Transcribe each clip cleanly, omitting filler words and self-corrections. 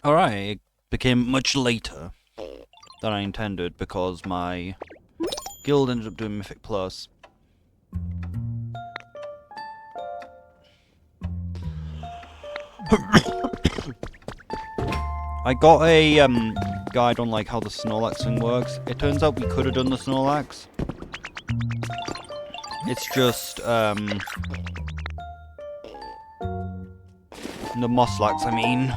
Alright, it became much later than I intended because my guild ended up doing Mythic Plus. I got a guide on like how the Snorlax thing works. It turns out we could have done the Snorlax. It's just the Mosslax, I mean.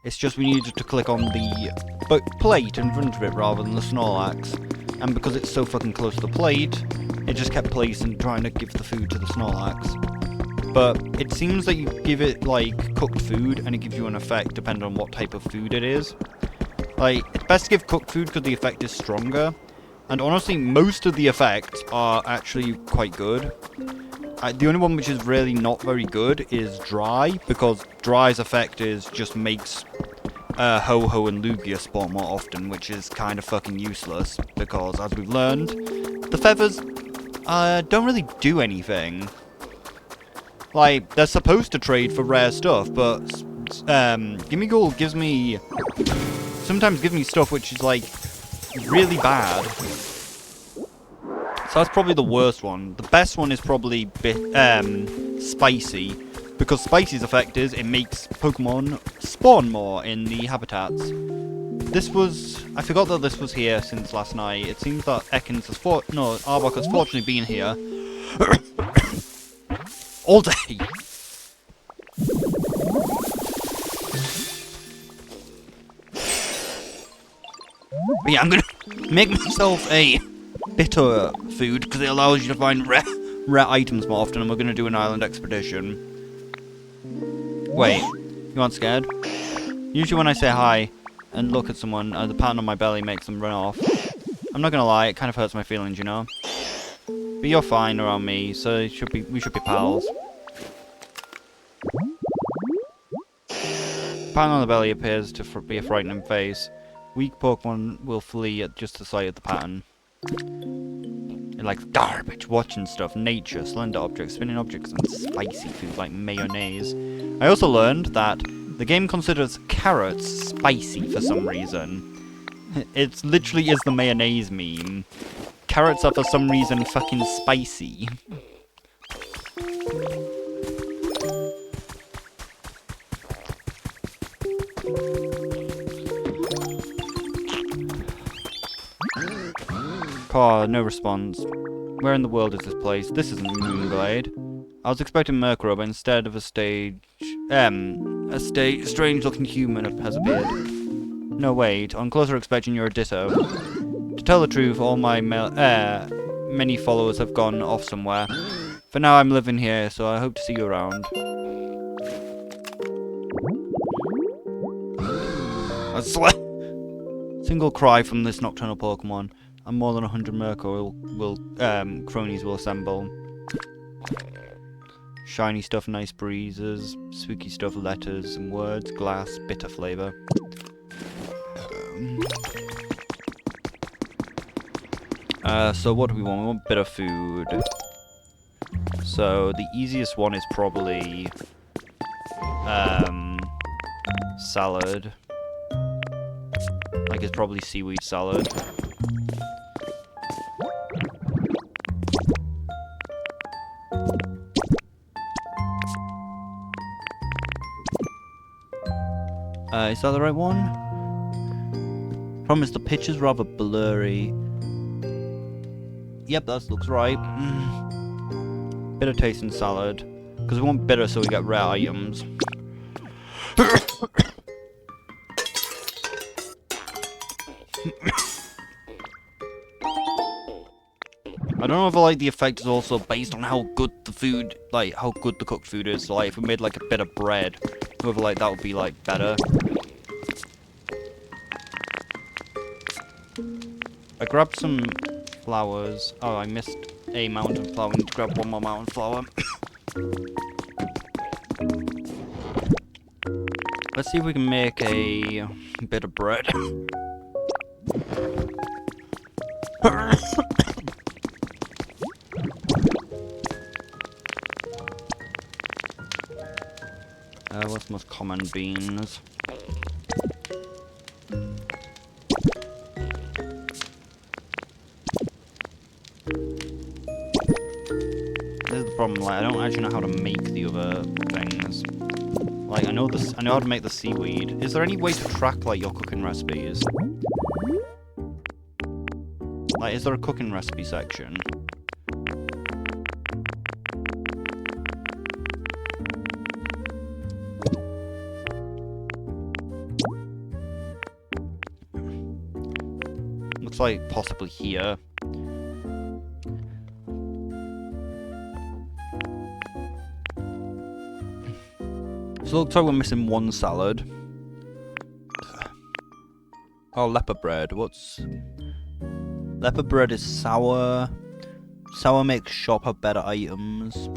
It's just we needed to click on the plate in front of it rather than the Snorlax. And because it's so fucking close to the plate, it just kept placing trying to give the food to the Snorlax. But it seems that you give it, like, cooked food, and it gives you an effect depending on what type of food it is. Like, it's best to give cooked food because the effect is stronger. And honestly, most of the effects are actually quite good. The only one which is really not very good is dry, because dry's effect is just makes Ho-Ho and Lugia spawn more often, which is kind of fucking useless, because as we've learned, the feathers don't really do anything. Like, they're supposed to trade for rare stuff, but Gimme Gold sometimes gives me stuff which is, like, really bad. So that's probably the worst one. The best one is probably Spicy, because Spicy's effect is it makes Pokemon spawn more in the habitats. I forgot that this was here since last night. It seems that Arbok has fortunately been here all day. But yeah, I'm gonna make myself a bitter food because it allows you to find rare items more often, and we're gonna do an island expedition. Wait, you aren't scared? Usually when I say hi and look at someone, the pattern on my belly makes them run off. I'm not gonna lie, it kind of hurts my feelings, you know? But you're fine around me, so we should be pals. Pattern on the belly appears to be a frightening face. Weak Pokemon will flee at just the sight of the pattern. It likes garbage, watching stuff, nature, slender objects, spinning objects, and spicy food like mayonnaise. I also learned that the game considers carrots spicy for some reason. It literally is the mayonnaise meme. Carrots are for some reason fucking spicy. Oh, no response. Where in the world is this place? This isn't Moonglade. I was expecting Murkrow, but instead of a strange looking human has appeared. No, wait. On closer inspection, you're a Ditto. To tell the truth, all my many followers have gone off somewhere. For now, I'm living here, so I hope to see you around. A single cry from this nocturnal Pokemon, and more than 100 Murkrow cronies will assemble. Shiny stuff, nice breezes. Spooky stuff, letters and words. Glass, bitter flavour. So what do we want? We want bitter food. So the easiest one is probably salad. Like, it's probably seaweed salad. Is that the right one? Problem is the picture's rather blurry. Yep, that looks right. Bitter taste in salad. Because we want bitter so we get rare items. I don't know if like the effect is also based on how good the food, like how good the cooked food is. So like if we made like a bit of bread, whether like that would be like better. I grabbed some flowers. Oh, I missed a mountain flower. I need to grab one more mountain flower. Let's see if we can make a bit of bread. What's the most common beans? problem. Like, I don't actually know how to make the other things. Like, I know how to make the seaweed. Is there any way to track, like, your cooking recipes? Like, is there a cooking recipe section? Looks like possibly here. So it looks like we're missing one salad. Oh, leopard bread. What's... Leopard bread is sour. Sour makes shop have better items.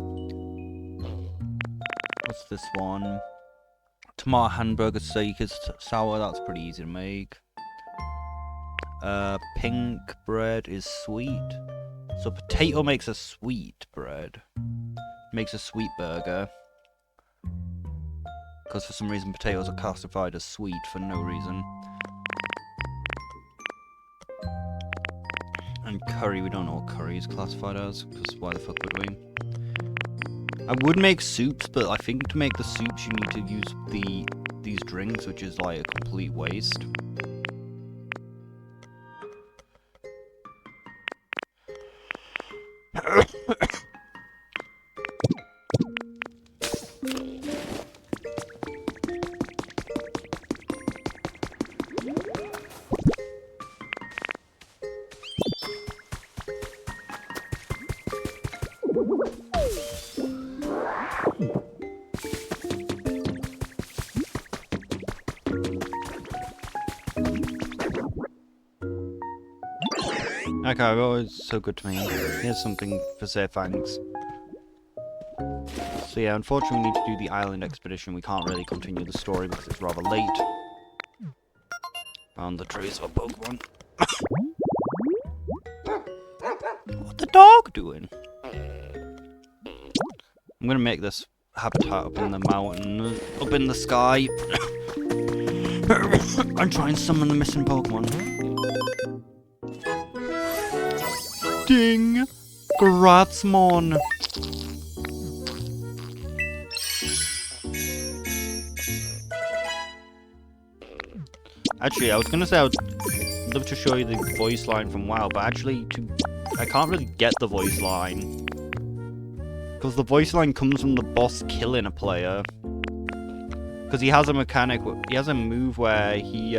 What's this one? Tomato hamburger steak is sour. That's pretty easy to make. Pink bread is sweet. So potato makes a sweet bread. Makes a sweet burger. Because for some reason potatoes are classified as sweet for no reason. And curry, we don't know what curry is classified as, because why the fuck would we? I would make soups, but I think to make the soups you need to use these drinks, which is like a complete waste. Okay, well, it's so good to me. Here's something to say thanks. So yeah, unfortunately we need to do the island expedition. We can't really continue the story because it's rather late. Found the trace of a Pokemon. What's the dog doing? I'm gonna make this habitat up in the mountain, up in the sky. And try and summon the missing Pokemon. Ding! Gratsmon! Actually, I was gonna say I would love to show you the voice line from WoW, but actually, I can't really get the voice line. Because the voice line comes from the boss killing a player. Because he has a mechanic, he has a move where he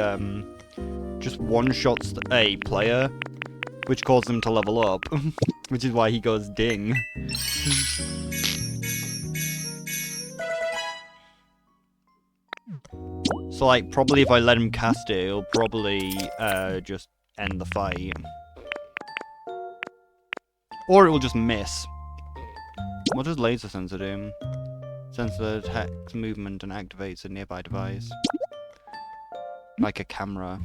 just one-shots a player, which causes him to level up, which is why he goes ding. So, like, probably if I let him cast it, he'll probably just end the fight. Or it will just miss. What does laser sensor do? Sensor detects movement and activates a nearby device. Like a camera.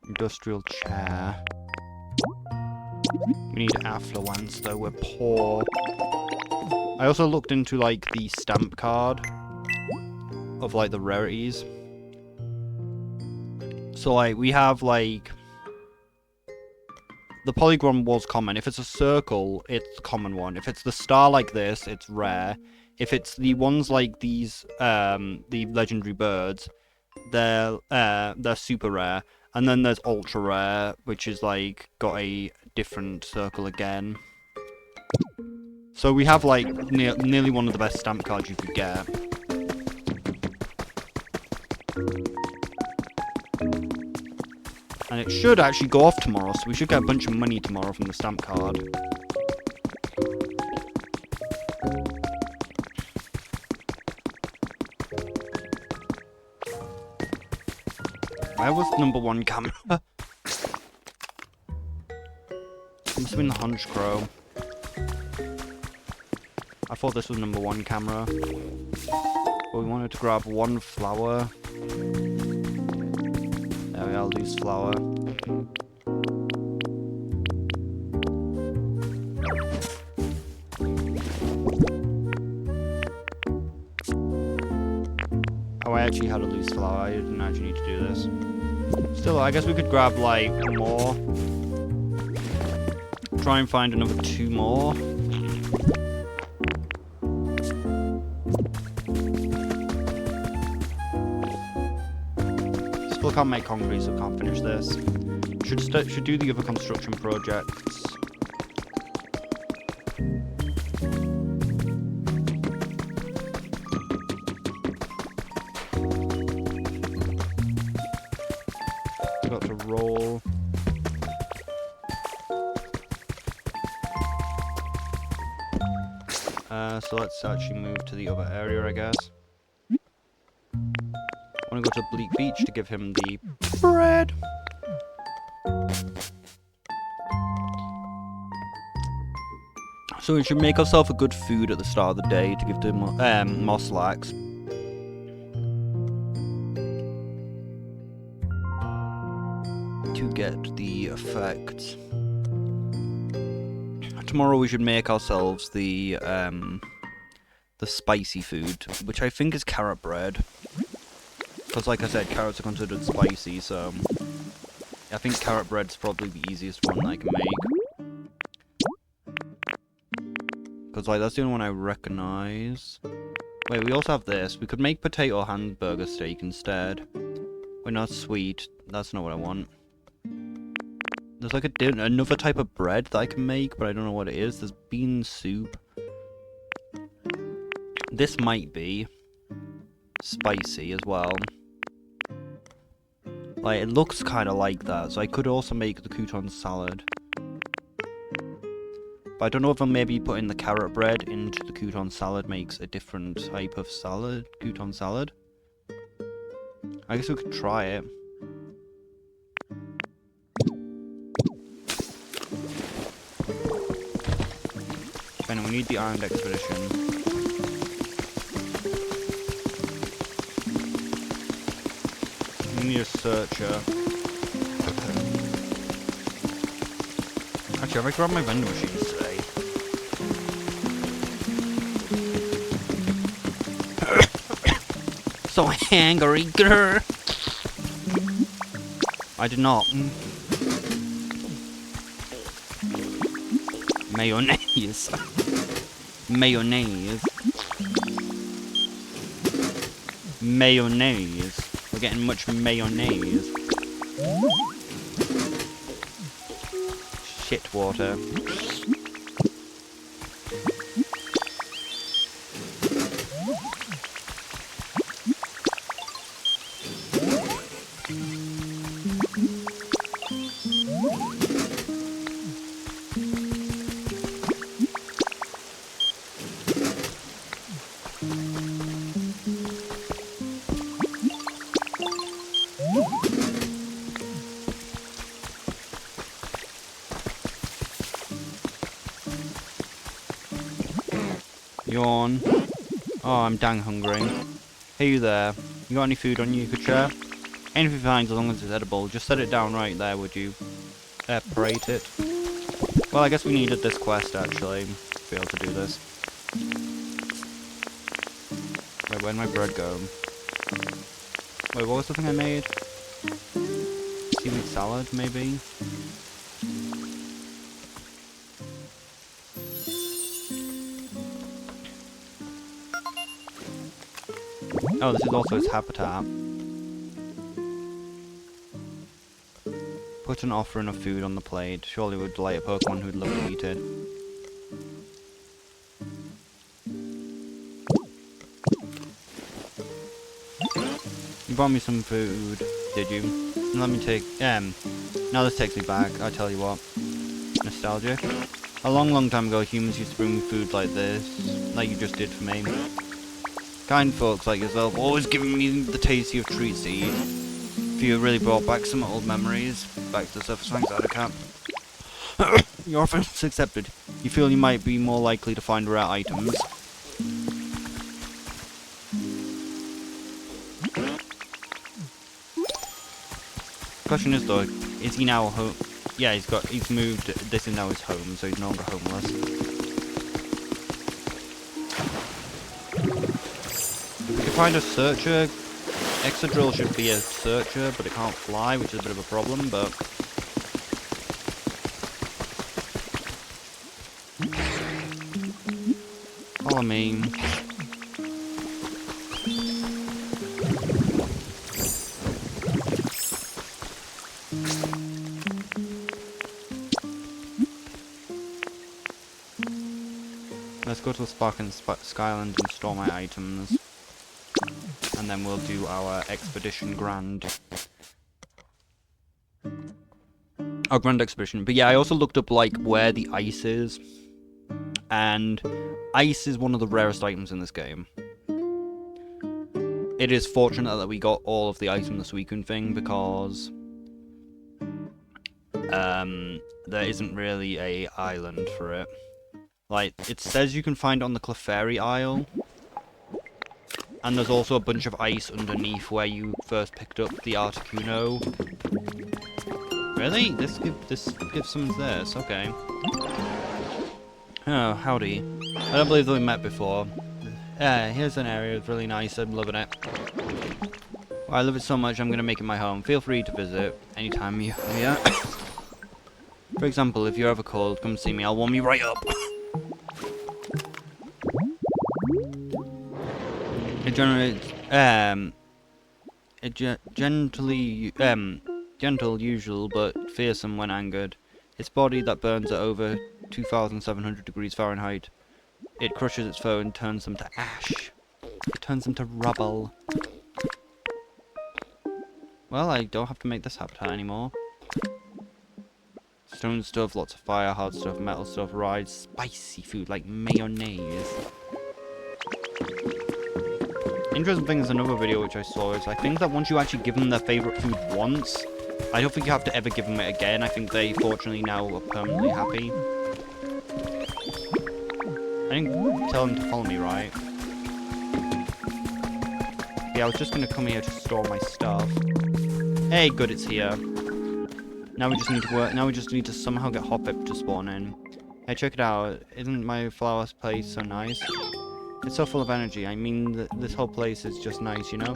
Industrial chair. We need affluence though, we're poor. I also looked into like the stamp card of like the rarities. So like we have like the polygon was common. If it's a circle, it's the common one. If it's the star like this, it's rare. If it's the ones like these, the legendary birds, they're super rare. And then there's ultra rare, which is like got a different circle again. So we have like nearly one of the best stamp cards you could get. And it should actually go off tomorrow, so we should get a bunch of money tomorrow from the stamp card. Where was #1 camera? Must have been the Hunch Crow. I thought this was #1 camera. But we wanted to grab one flower. There we are, loose flower. Oh, I actually had a loose flower. I didn't actually need to do this. Still, I guess we could grab, like, more. Try and find another 2 more. Still can't make concrete, so can't finish this. Should do the other construction projects. Got to roll. So let's actually move to the other area, I guess. I want to go to Bleak Beach to give him the bread. So we should make ourselves a good food at the start of the day to give to moss slacks. To get the effects. Tomorrow we should make ourselves the spicy food, which I think is carrot bread. Because like I said, carrots are considered spicy, so I think carrot bread's probably the easiest one I can make. Because like that's the only one I recognise. Wait, we also have this. We could make potato hamburger steak instead. We're not sweet. That's not what I want. There's like another type of bread that I can make, but I don't know what it is. There's bean soup. This might be spicy as well. Like, it looks kind of like that, so I could also make the crouton salad. But I don't know if I'm maybe putting the carrot bread into the crouton salad makes a different type of salad. Crouton salad. I guess we could try it. And we need the Island Expedition. We need a searcher. Actually, have I grabbed my vending machines today? So angry, girl. I did not. Mayonnaise. Mayonnaise. Mayonnaise. We're getting much mayonnaise. Shit water. Yawn. Oh, I'm dang hungry. Hey you there. You got any food on you could share? Anything fine as long as it's edible. Just set it down right there, would you? Parate it. Well, I guess we needed this quest actually to be able to do this. Wait, where'd my bread go? Wait, what was the thing I made? Seaweed salad, maybe? Oh, this is also its habitat. Put an offering of food on the plate. Surely would delight a Pokemon who'd love to eat it. You brought me some food, did you? Let me take... now this takes me back, I tell you what. Nostalgia. A long time ago, humans used to bring me food like this. Like you just did for me. Kind folks like yourself, always giving me the tastiest of treats to eat. If you really brought back some old memories, back to the surface ranks out of camp. Your offer is accepted. You feel you might be more likely to find rare items. Question is though, is he now home? Yeah, he's moved. This is now his home, so he's no longer homeless. Find a searcher. Exadrill should be a searcher, but it can't fly, which is a bit of a problem, but... Follow me. Let's go to the Spark and Skyland and store my items. And then we'll do our expedition grand. Our grand expedition. But yeah, I also looked up like where the ice is. And ice is one of the rarest items in this game. It is fortunate that we got all of the ice from the Suicune thing because there isn't really a island for it. Like, it says you can find it on the Clefairy Isle. And there's also a bunch of ice underneath where you first picked up the Articuno. Really? This gives some this, okay. Oh, howdy. I don't believe that we met before. Here's an area that's really nice, I'm loving it. Well, I love it so much I'm gonna make it my home. Feel free to visit anytime you're here. For example, if you're ever cold, come see me, I'll warm you right up. It generates, gentle usual, but fearsome when angered. Its body that burns at over 2,700 degrees Fahrenheit. It crushes its foe and turns them to ash. It turns them to rubble. Well, I don't have to make this habitat anymore. Stone stuff, lots of fire, hard stuff, metal stuff, rides, spicy food like mayonnaise. Interesting thing is another video which I saw is I think that once you actually give them their favourite food once, I don't think you have to ever give them it again. I think they fortunately now are permanently happy. I didn't tell them to follow me, right? Yeah, I was just gonna come here to store my stuff. Hey, good, it's here. Now we just need to work. Now we just need to somehow get Hoppip to spawn in. Hey, check it out. Isn't my flower place so nice? It's so full of energy. I mean, this whole place is just nice, you know?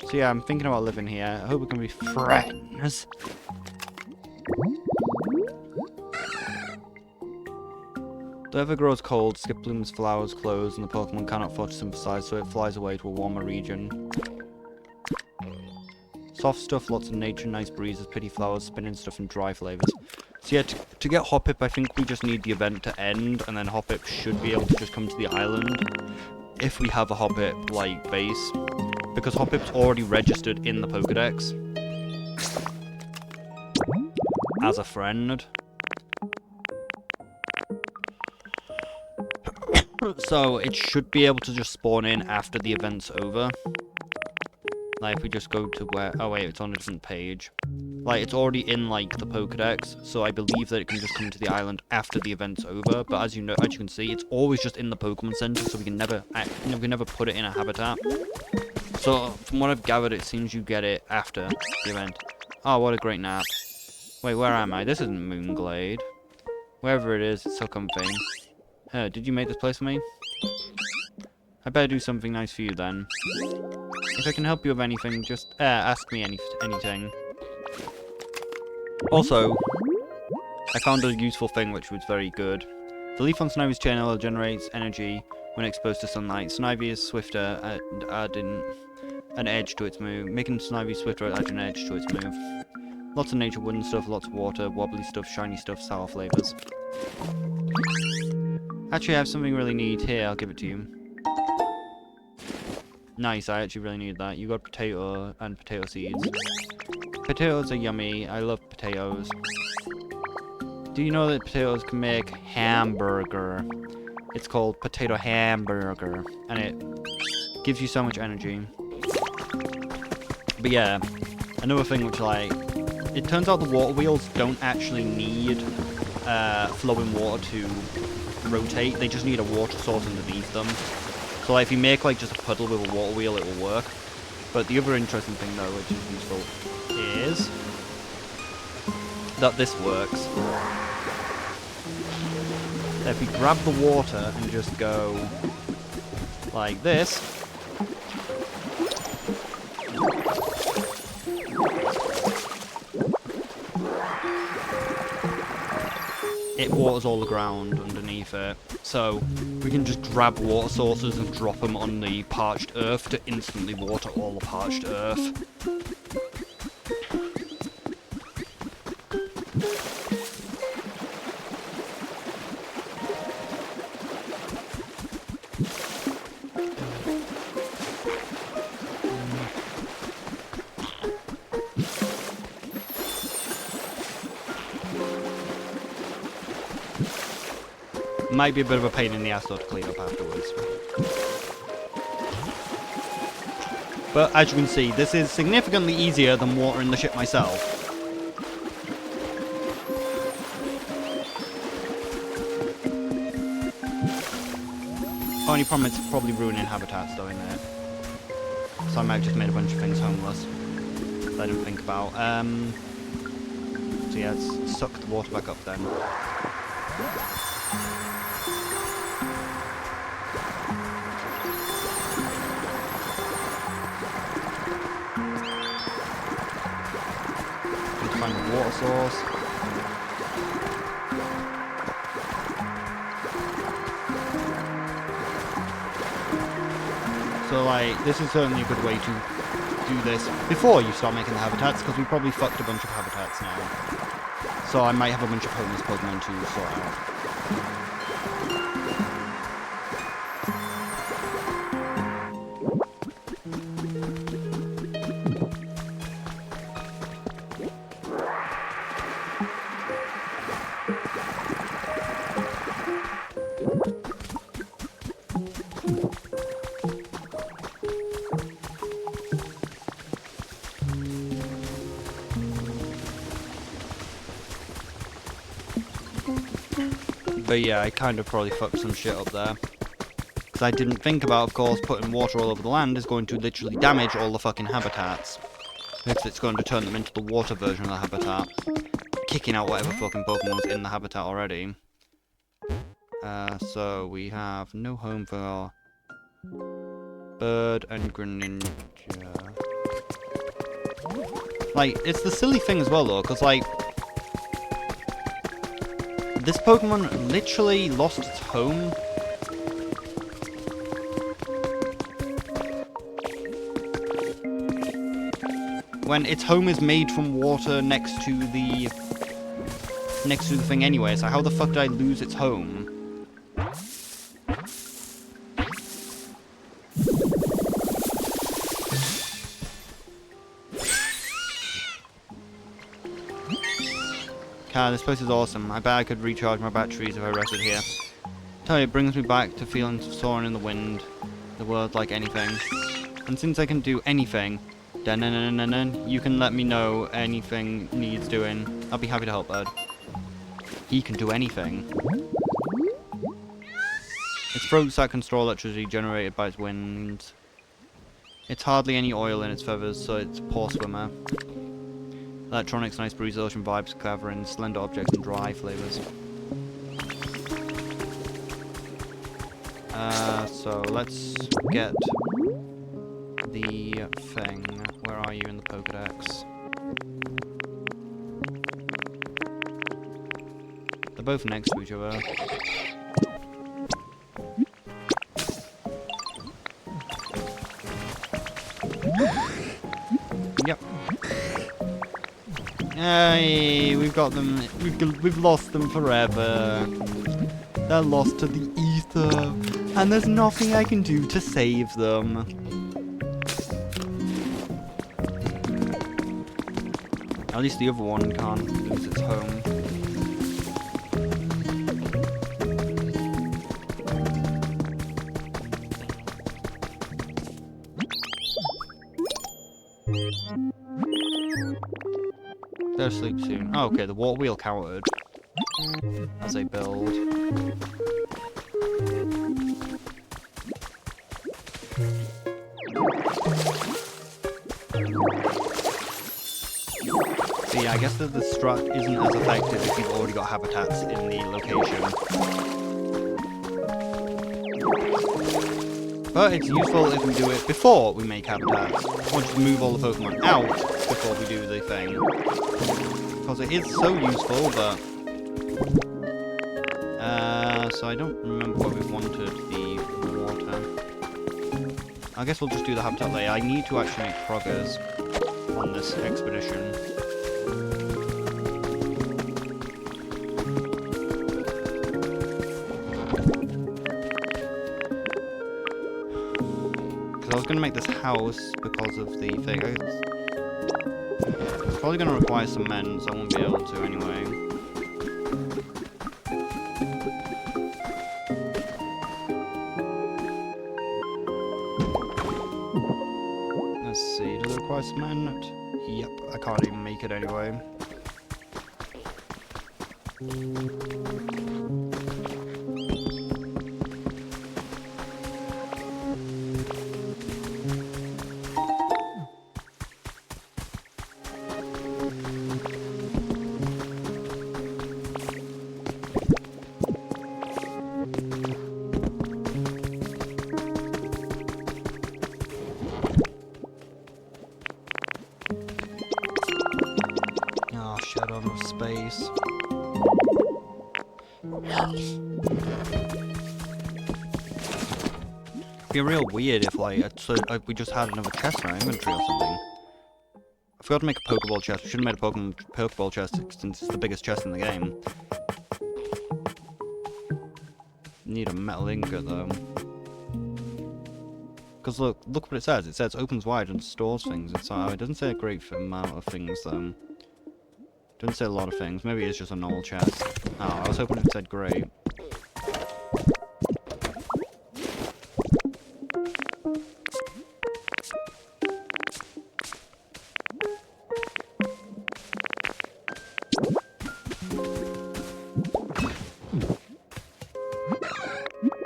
So yeah, I'm thinking about living here. I hope we can be friends. The ever grows cold, Skip blooms flowers close, and the Pokemon cannot photosynthesize, so it flies away to a warmer region. Soft stuff, lots of nature, nice breezes, pretty flowers, spinning stuff, and dry flavors. So yeah, to get Hoppip, I think we just need the event to end, and then Hoppip should be able to just come to the island. If we have a Hoppip, like, base. Because Hoppip's already registered in the Pokedex. As a friend. So, it should be able to just spawn in after the event's over. Like, if we just go to where... Oh, wait, it's on a different page. Like, it's already in, like, the Pokedex, so I believe that it can just come to the island after the event's over. But as you know, as you can see, it's always just in the Pokemon Center, so we can never put it in a habitat. So, from what I've gathered, it seems you get it after the event. Oh, what a great nap. Wait, where am I? This isn't Moonglade. Wherever it is, it's so comfy. Did you make this place for me? I better do something nice for you then. If I can help you with anything, just ask me anything. Also, I found a useful thing which was very good. The leaf on Snivy's channel generates energy when exposed to sunlight. Snivy is swifter and adding an edge to its move. Making Snivy swifter adds an edge to its move. Lots of nature, wooden stuff, lots of water, wobbly stuff, shiny stuff, sour flavors. Actually, I have something really neat here. I'll give it to you. Nice, I actually really need that. You got potato and potato seeds. Potatoes are yummy. I love potatoes. Do you know that potatoes can make hamburger? It's called potato hamburger, and it gives you so much energy. But yeah, another thing which, like, it turns out the water wheels don't actually need flowing water to rotate. They just need a water source underneath them. So like, if you make like just a puddle with a water wheel, it will work. But the other interesting thing though, which is useful, is that this works. If we grab the water and just go like this, it waters all the ground underneath it. So we can just grab water sources and drop them on the parched earth to instantly water all the parched earth. Might be a bit of a pain in the ass though to clean up afterwards. But as you can see, this is significantly easier than watering the ship myself. Only problem is probably ruining habitats though in there. So I might have just made a bunch of things homeless that I didn't think about. So yeah, let's suck the water back up then. Find a water source. So like, this is certainly a good way to do this before you start making the habitats, because we probably fucked a bunch of habitats now. So I might have a bunch of homeless Pokemon to sort out. But yeah, I kind of probably fucked some shit up there. Because I didn't think about, of course, putting water all over the land is going to literally damage all the fucking habitats. Because it's going to turn them into the water version of the habitat. Kicking out whatever fucking Pokemon's in the habitat already. So we have no home for our bird and Greninja. Like, it's the silly thing as well though, because like, this Pokemon literally lost its home. When its home is made from water next to the thing anyway, so how the fuck did I lose its home? God, this place is awesome. I bet I could recharge my batteries if I rested here. Tell you, it brings me back to feelings of soaring in the wind, the world like anything. And since I can do anything, you can let me know anything needs doing. I'll be happy to help, bud. He can do anything. Its throats that can store electricity generated by its wind. It's hardly any oil in its feathers, so it's a poor swimmer. Electronics, nice breeze, ocean vibes, clever in slender objects and dry flavors. So let's get the thing. Where are you in the Pokedex? They're both next to each other. Yep. Hey, we've got them. We've lost them forever. They're lost to the ether, and there's nothing I can do to save them. At least the other one can't lose its home. Go to sleep soon. Oh, okay, the water wheel counted as a build. So yeah, I guess that the strut isn't as effective if you've already got habitats in the location. But it's useful if we do it before we make habitats. Or just move all the Pokemon out before we do the thing. Because it is so useful, but so I don't remember where we wanted the water. I guess we'll just do the habitat layer. I need to actually make progress on this expedition. Because I was going to make this house because of the thing. It's probably going to require some men, so I won't be able to anyway. Let's see, does it require cement? Yep, I can't even make it anyway. Space. It'd be real weird if, like, we just had another chest in our inventory or something. I forgot to make a Pokeball chest. We should have made a Pokeball chest since it's the biggest chest in the game. Need a metal ingot, though. Because look what it says. It says opens wide and stores things. It doesn't say a great amount of things, though. Doesn't say a lot of things. Maybe it's just a normal chest. Oh, I was hoping it said great.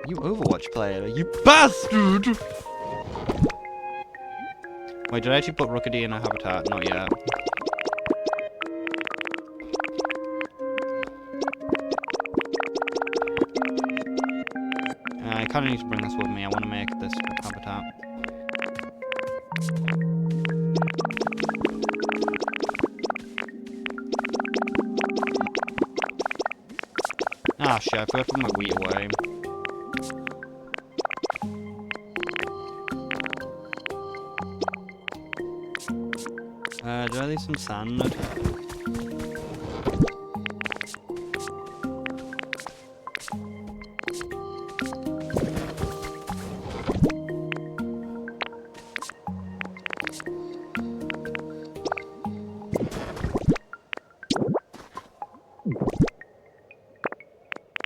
You Overwatch player, you bastard! Wait, did I actually put Rookity in a habitat? Not yet. I kind of need to bring this with me. I want to make this habitat. Ah, shit, I forgot to put my wheat away. Do I leave some sand?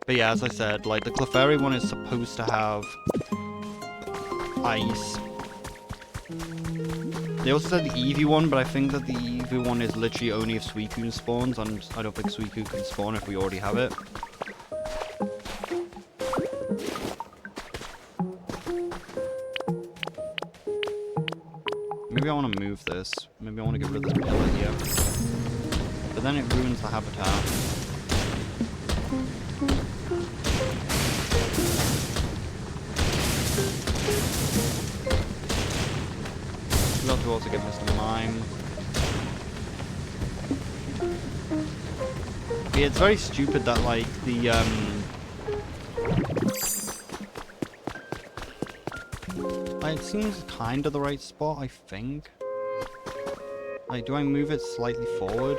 But yeah, as I said, like, the Clefairy one is supposed to have ice. They also said the Eevee one, but I think that the Eevee one is literally only if Suicune spawns, and I don't think Suicune can spawn if we already have it. Maybe I want to move this. Maybe I want to get rid of this pillar here. But then it ruins the habitat. We'll have to also give this some lime. Yeah, it's very stupid that, like, the, it seems kind of the right spot, I think. Like, do I move it slightly forward?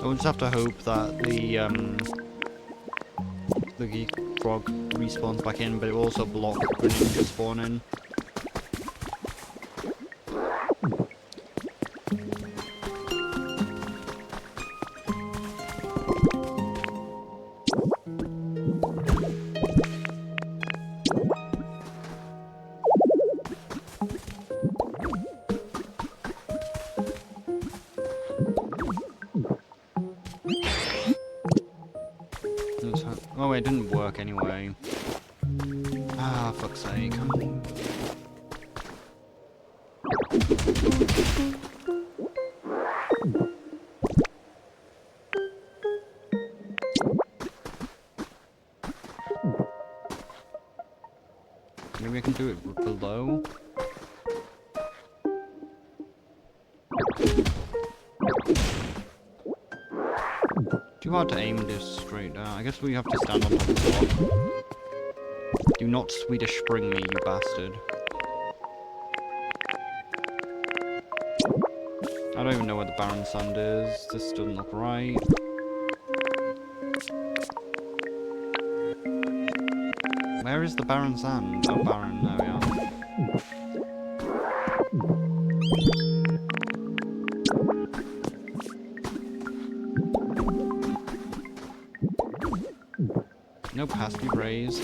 We'll just have to hope that the frog respawns back in, but it will also block Greninja spawning. Oh, it didn't work anyway. Ah, fuck's sake. Maybe I can do it below? Too hard to aim this straight down. I guess we have to stand on top of the block. Do not Swedish spring me, you bastard. I don't even know where the barren sand is. This doesn't look right. Where is the barren sand? Oh, barren, there we are. Nope, has to be raised.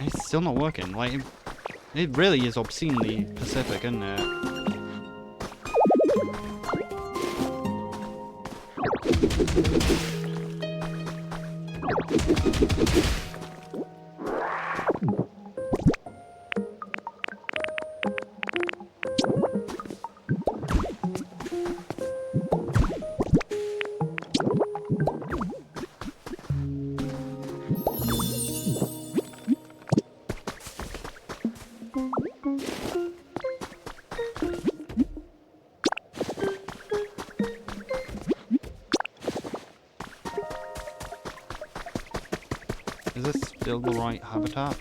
It's still not working. Like, it really is obscenely Pacific, isn't it? Is this still the right habitat?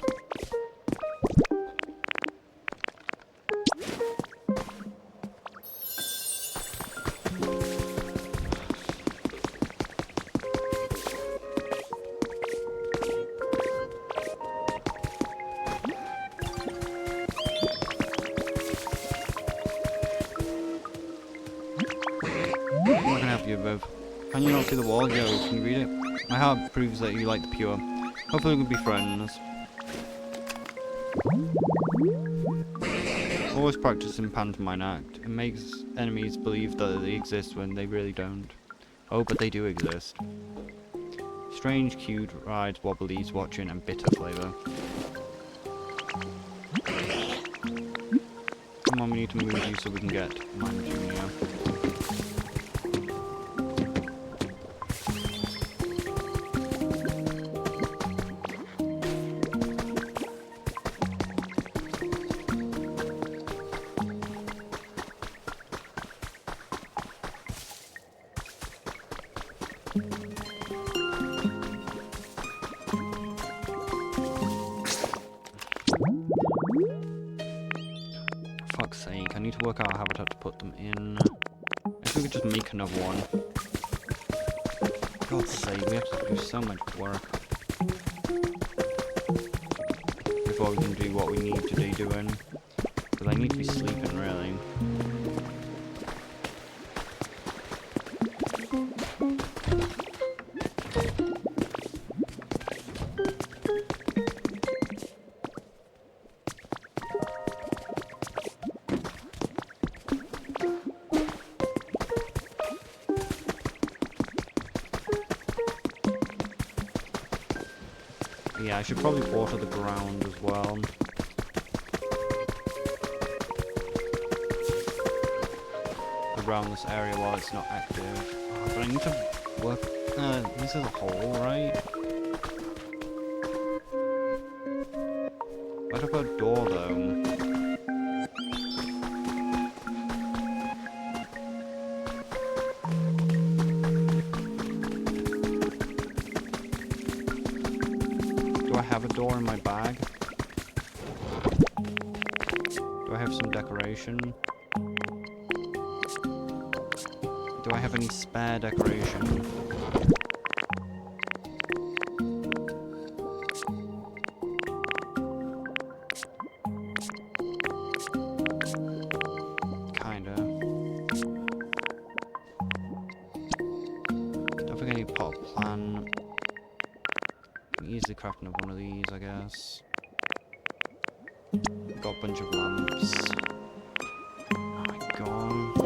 What can I help you with? Can you not see the wall? Yo, can you read it? My heart proves that you like the pure. Hopefully we can be friends. Always practice in pantomime act. It makes enemies believe that they exist when they really don't. Oh, but they do exist. Strange, cute, rides, wobblies, watching, and bitter flavour. Come on, we need to move you so we can get Man Junior. Fuck's sake, I need to work out a habitat to put them in. If we could just make another one. God's sake, we have to do so much work before we can do what we need to be doing. Because I need to be sleeping, really. Yeah, I should probably water the ground as well. Around this area while it's not active. Oh, but I need to work... this is a hole, right? Where'd I put a door, though? Do I have a door in my bag? Do I have some decoration? Do I have any spare decoration? clay pot plant. Can easily craft another one of these, I guess. Got a bunch of lamps. Oh my god.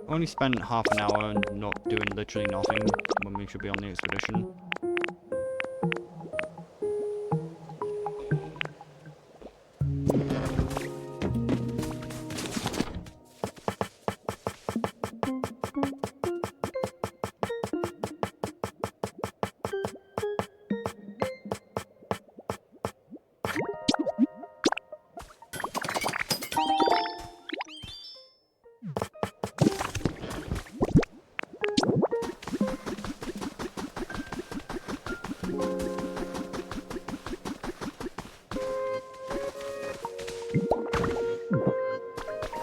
Only spent half an hour not doing literally nothing when we should be on the expedition.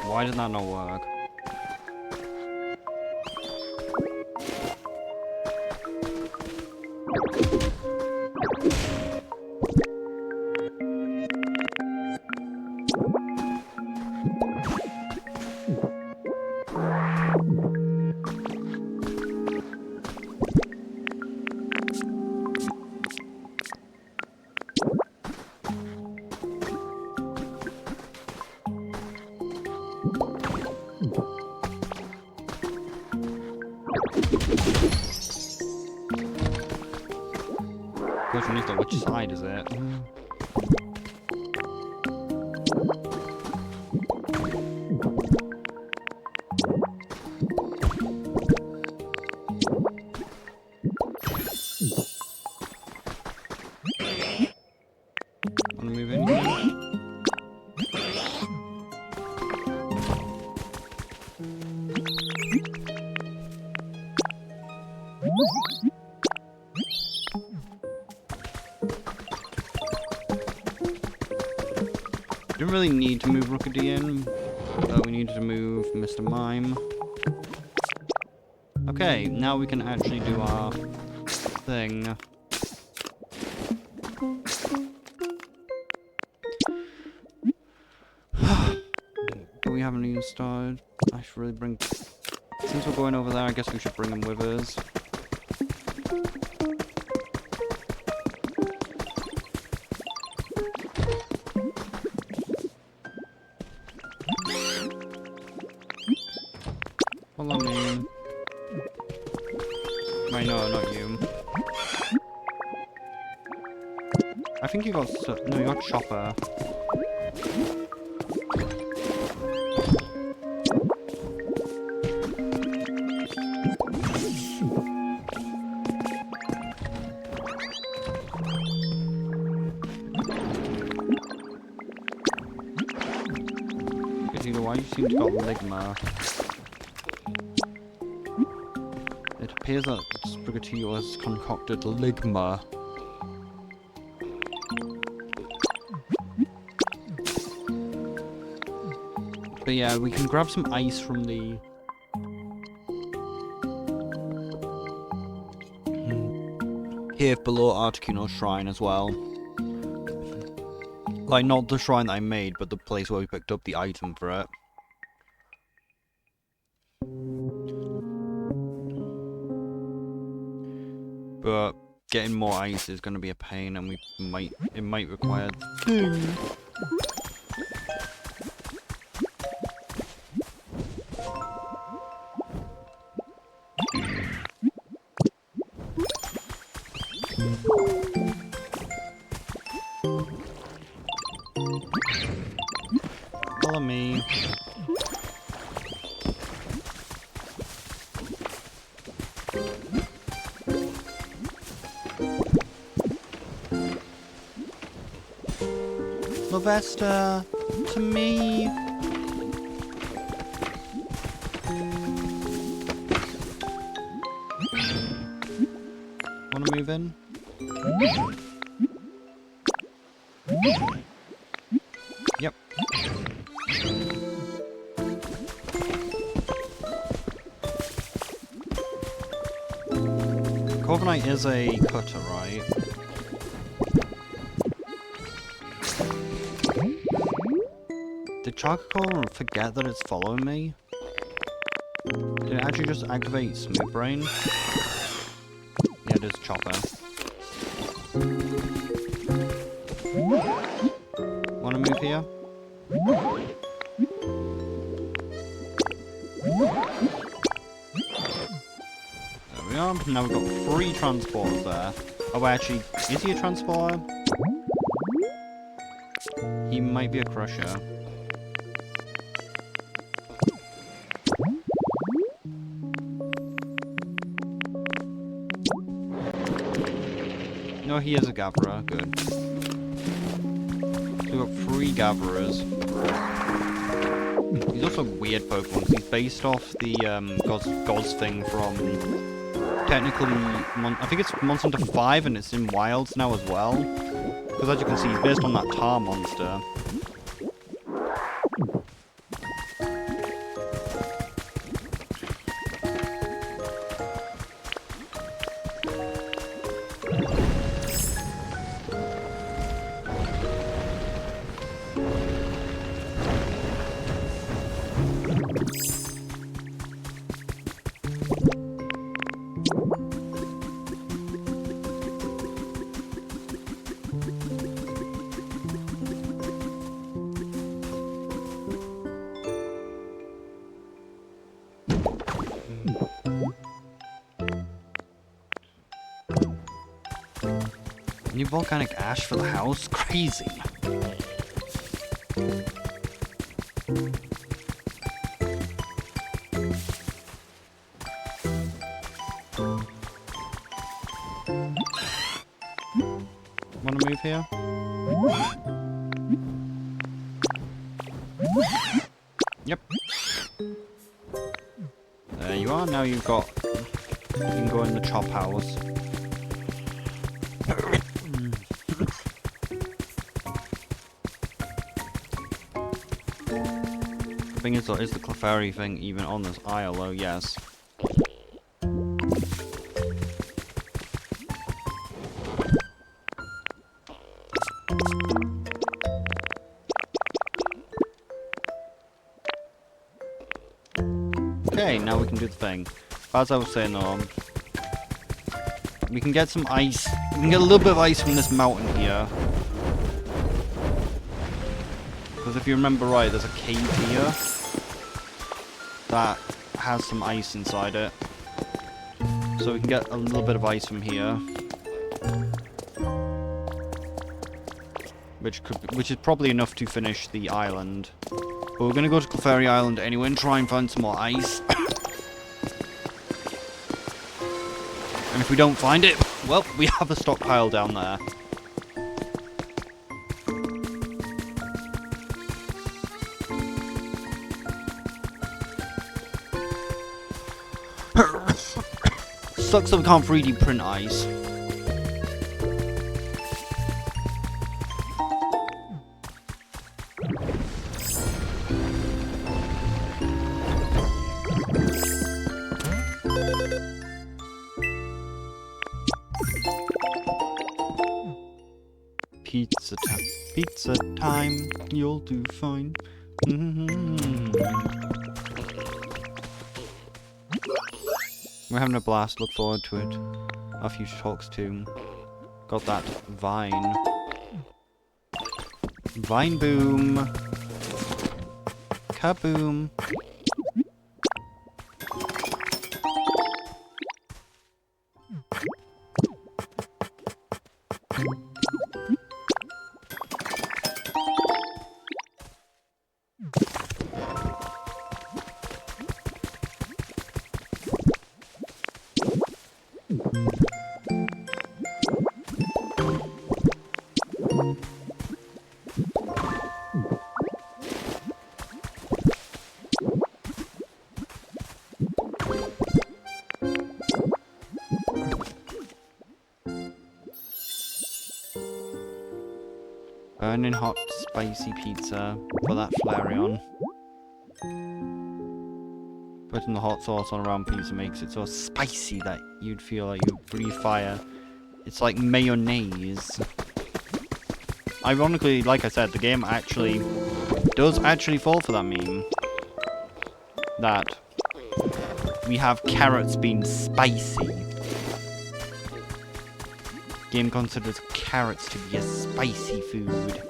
Why did that not work? Which side is it? Wanna move in here? Didn't really need to move Rookedy in, but we needed to move Mr. Mime. Okay, now we can actually do our thing. But we haven't even started. I should really bring... Since we're going over there, I guess we should bring him with us. Follow me. Wait, no, not you. I think you got... No, you got Chopper. Why you seem to got Ligma? It appears that Sprigatito has concocted Ligma. But yeah, we can grab some ice from the... cave below Articuno Shrine as well. Like, not the shrine that I made, but the place where we picked up the item for it. But getting more ice is going to be a pain, and it might require... Follow me. Lavesta, to me. Wanna move in? Yep. Corviknight is a cutter, right? Did charcoal forget that it's following me? Did it actually just activate Smooth Brain? Yeah, it is Chopper. Wanna move here? There we are. Now we've got 3 transporters there. Oh, actually, is he a transporter? He might be a crusher. No, he is a gatherer. Good. So we've got 3 gatherers. He's also a weird Pokemon. He's based off the Goz thing from technically, I think it's Monster Hunter 5, and it's in Wilds now as well. Because as you can see, he's based on that tar monster. New volcanic ash for the house? Crazy. Wanna move here? Yep. There you are. Now you've got... You can go in the chop house. The thing is the Clefairy thing even on this isle? Oh, yes. Okay, now we can do the thing. As I was saying though, we can get some ice. We can get a little bit of ice from this mountain here. Because if you remember right, there's a cave here that has some ice inside it. So we can get a little bit of ice from here. Which is probably enough to finish the island. But we're going to go to Clefairy Island anyway and try and find some more ice. And if we don't find it, well, we have a stockpile down there. Sucks that we can't 3D print ice. Pizza time, you'll do fine. We're having a blast, look forward to it. Our future talks too. Got that vine. Vine boom. Kaboom. Burning hot, spicy pizza for that Flareon. Putting the hot sauce on a round pizza makes it so spicy that you'd feel like you breathe fire. It's like mayonnaise. Ironically, like I said, the game actually does actually fall for that meme. That we have carrots being spicy. Game considers carrots to be a spicy food.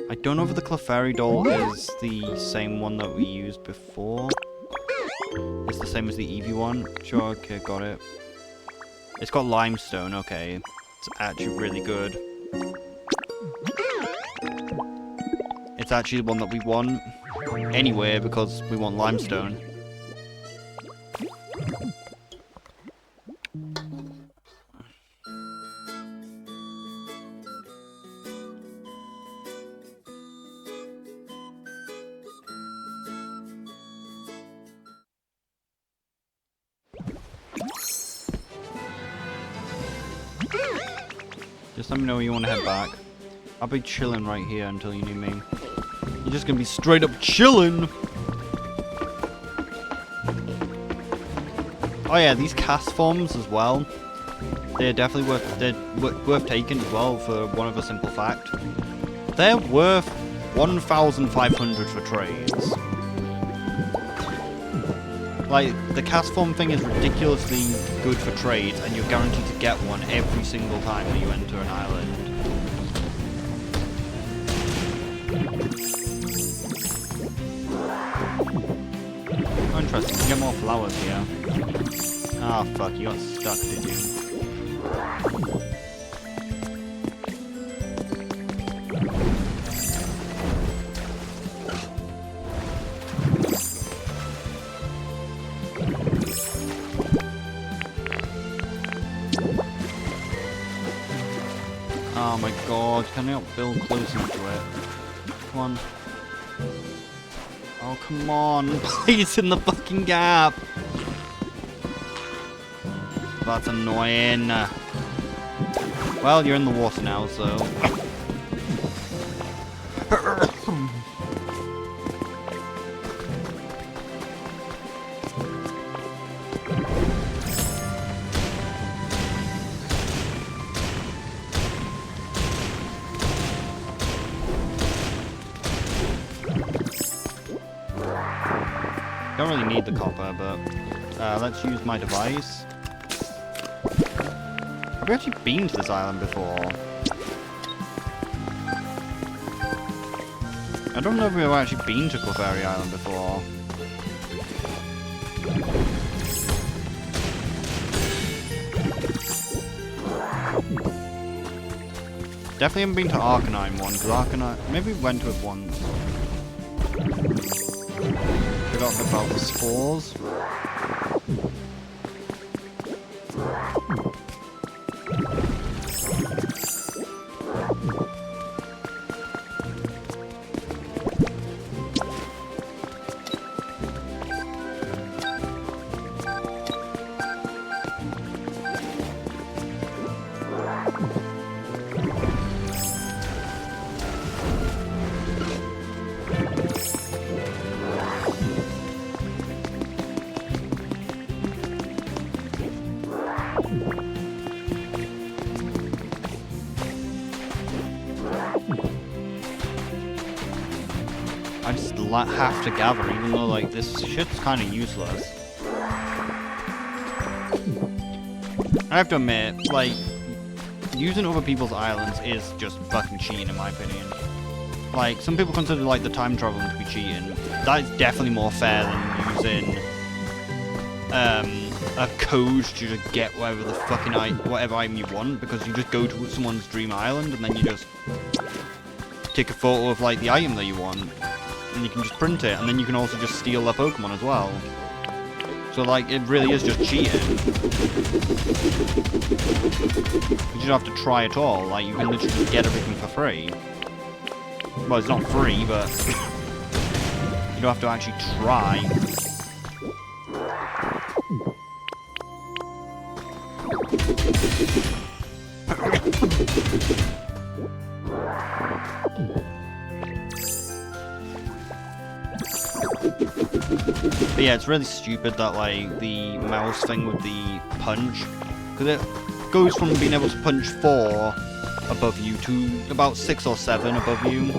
I don't know if the Clefairy doll is the same one that we used before. It's the same as the Eevee one. Sure, okay, got it. It's got limestone, okay. It's actually really good. It's actually the one that we want anyway because we want limestone. Just let me know when you want to head back. I'll be chilling right here until you need me. You're just gonna be straight up chilling. Oh yeah, these cast forms as well. They're definitely worth taking as well for one of a simple fact. They're worth 1,500 for trades. Like, the cast form thing is ridiculously good for trades, and you're guaranteed to get one every single time that you enter an island. Oh, interesting, you get more flowers here. Ah, oh, fuck, you got stuck, did you? Oh my god, can I not build close enough to it? Come on. Oh, come on. Please, in the fucking gap. That's annoying. Well, you're in the water now, so... Don't really need the copper, but let's use my device. Have we actually been to this island before? I don't know if we've actually been to Clefairy Island before. Definitely haven't been to Arcanine one, because Arcanine... Maybe we went to it once. Forgotten about the spores. I just have to gather, even though, like, this shit's kind of useless. I have to admit, like, using other people's islands is just fucking cheating, in my opinion. Like, some people consider, like, the time traveling to be cheating. That is definitely more fair than using, a code to just get whatever the fucking whatever item you want, because you just go to someone's dream island, and then you just take a photo of, like, the item that you want. And you can just print it, and then you can also just steal their Pokemon as well. So, like, it really is just cheating. You don't have to try at all. Like, you can literally just get everything for free. Well, it's not free, but you don't have to actually try. But yeah, it's really stupid that, like, the mouse thing with the punch, because it goes from being able to punch 4 above you to about 6 or 7 above you.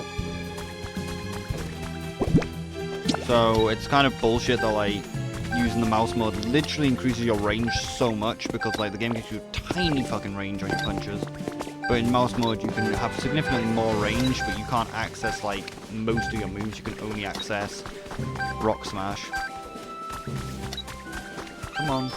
So it's kind of bullshit that, like, using the mouse mode literally increases your range so much, because, like, the game gives you a tiny fucking range on your punches. But in mouse mode you can have significantly more range, but you can't access, like, most of your moves. You can only access Rock Smash. Come on.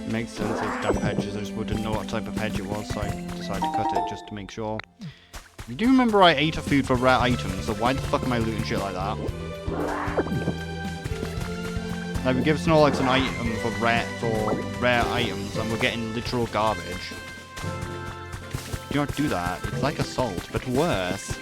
Makes sense as damp hedges, I just wouldn't know what type of hedge it was, so I decided to cut it just to make sure. You do remember I ate a food for rare items, so why the fuck am I looting shit like that? Like, we give Snorlax an item for rare items, and we're getting literal garbage. Do not do that. It's like assault, but worse.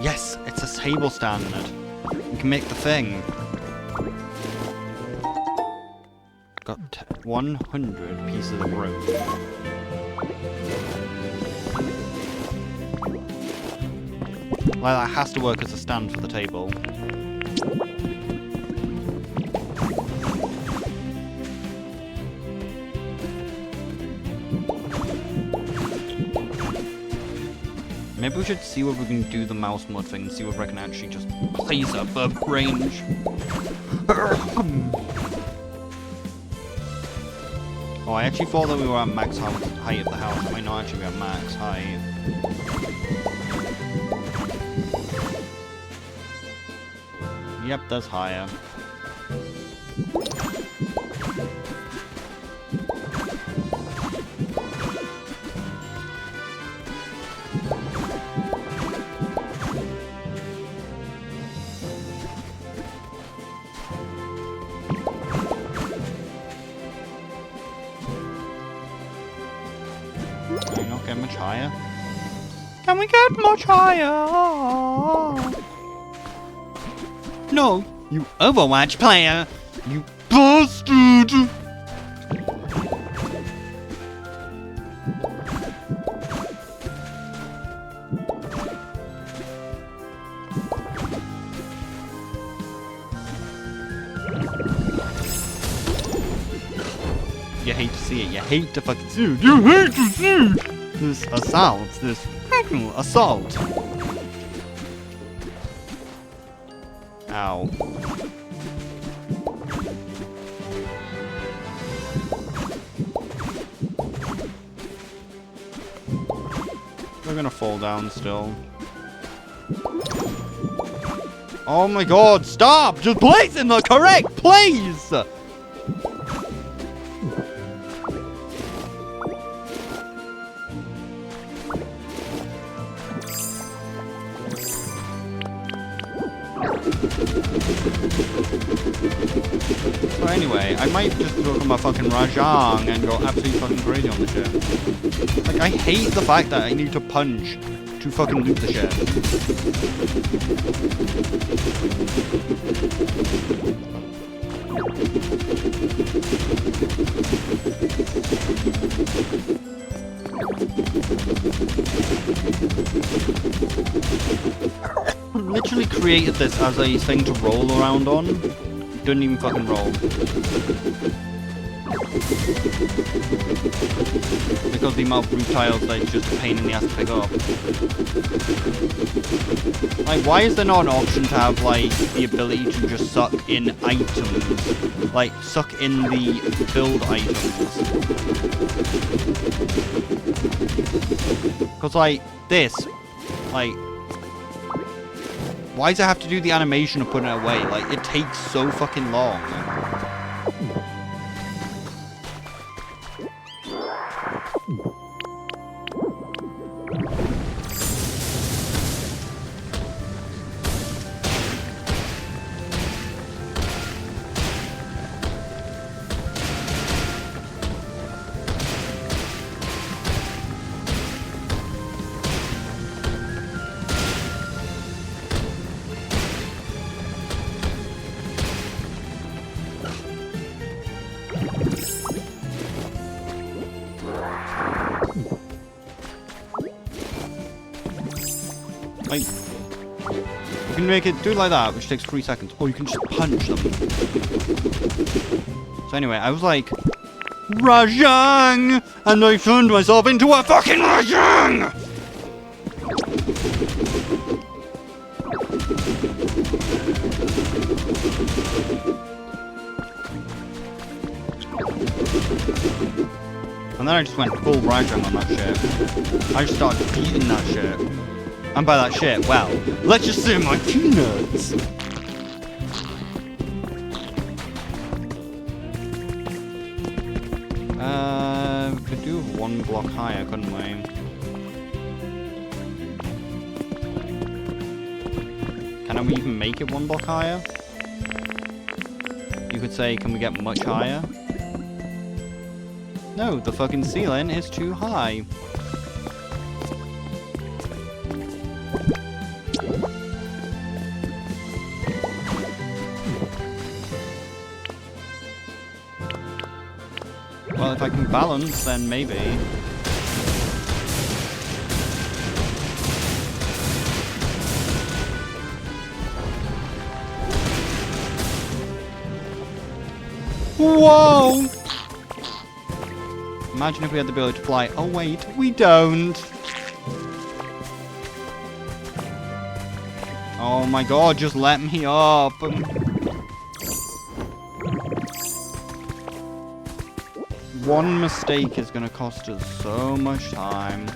Yes, it's a table stand. We can make the thing. Got 100 pieces of rope. Like, that has to work as a stand for the table. Maybe we should see what we can do the mouse mod thing and see what I can actually just place up a range. Oh, I actually thought that we were at max height of the house. I might not actually be at max height. Yep, that's higher. Can we not get much higher? Can we get much higher? No, you Overwatch player! You bastard! You hate to see it, you hate to fucking see it, you hate to see this assault, this fucking assault. Ow. We're gonna fall down still. Oh my god, stop! Just place in the correct place! way, I might just become a fucking Rajang and go absolutely fucking crazy on the ship. Like, I hate the fact that I need to punch to fucking loot the ship. Literally created this as a thing to roll around on. Didn't even fucking roll. Because the amount of brute tiles that it's just a pain in the ass to pick up. Like, why is there not an option to have, like, the ability to just suck in items? Like, suck in the build items. Because, like, this, like, why does it have to do the animation of putting it away? Like, it takes so fucking long. Like, you can make it do it like that, which takes 3 seconds, or you can just punch them. So anyway, I was like, Rajang! And I turned myself into a fucking Rajang! And then I just went full Rajang on that shit. I just started beating that shit. And by that shit, well, let's just say my peanuts. We could do 1 block higher, couldn't we? Can we even make it 1 block higher? You could say, can we get much higher? No, the fucking ceiling is too high. Well, if I can balance, then maybe. Whoa! Imagine if we had the ability to fly. Oh wait, we don't. Oh my god, just let me up. One mistake is going to cost us so much time.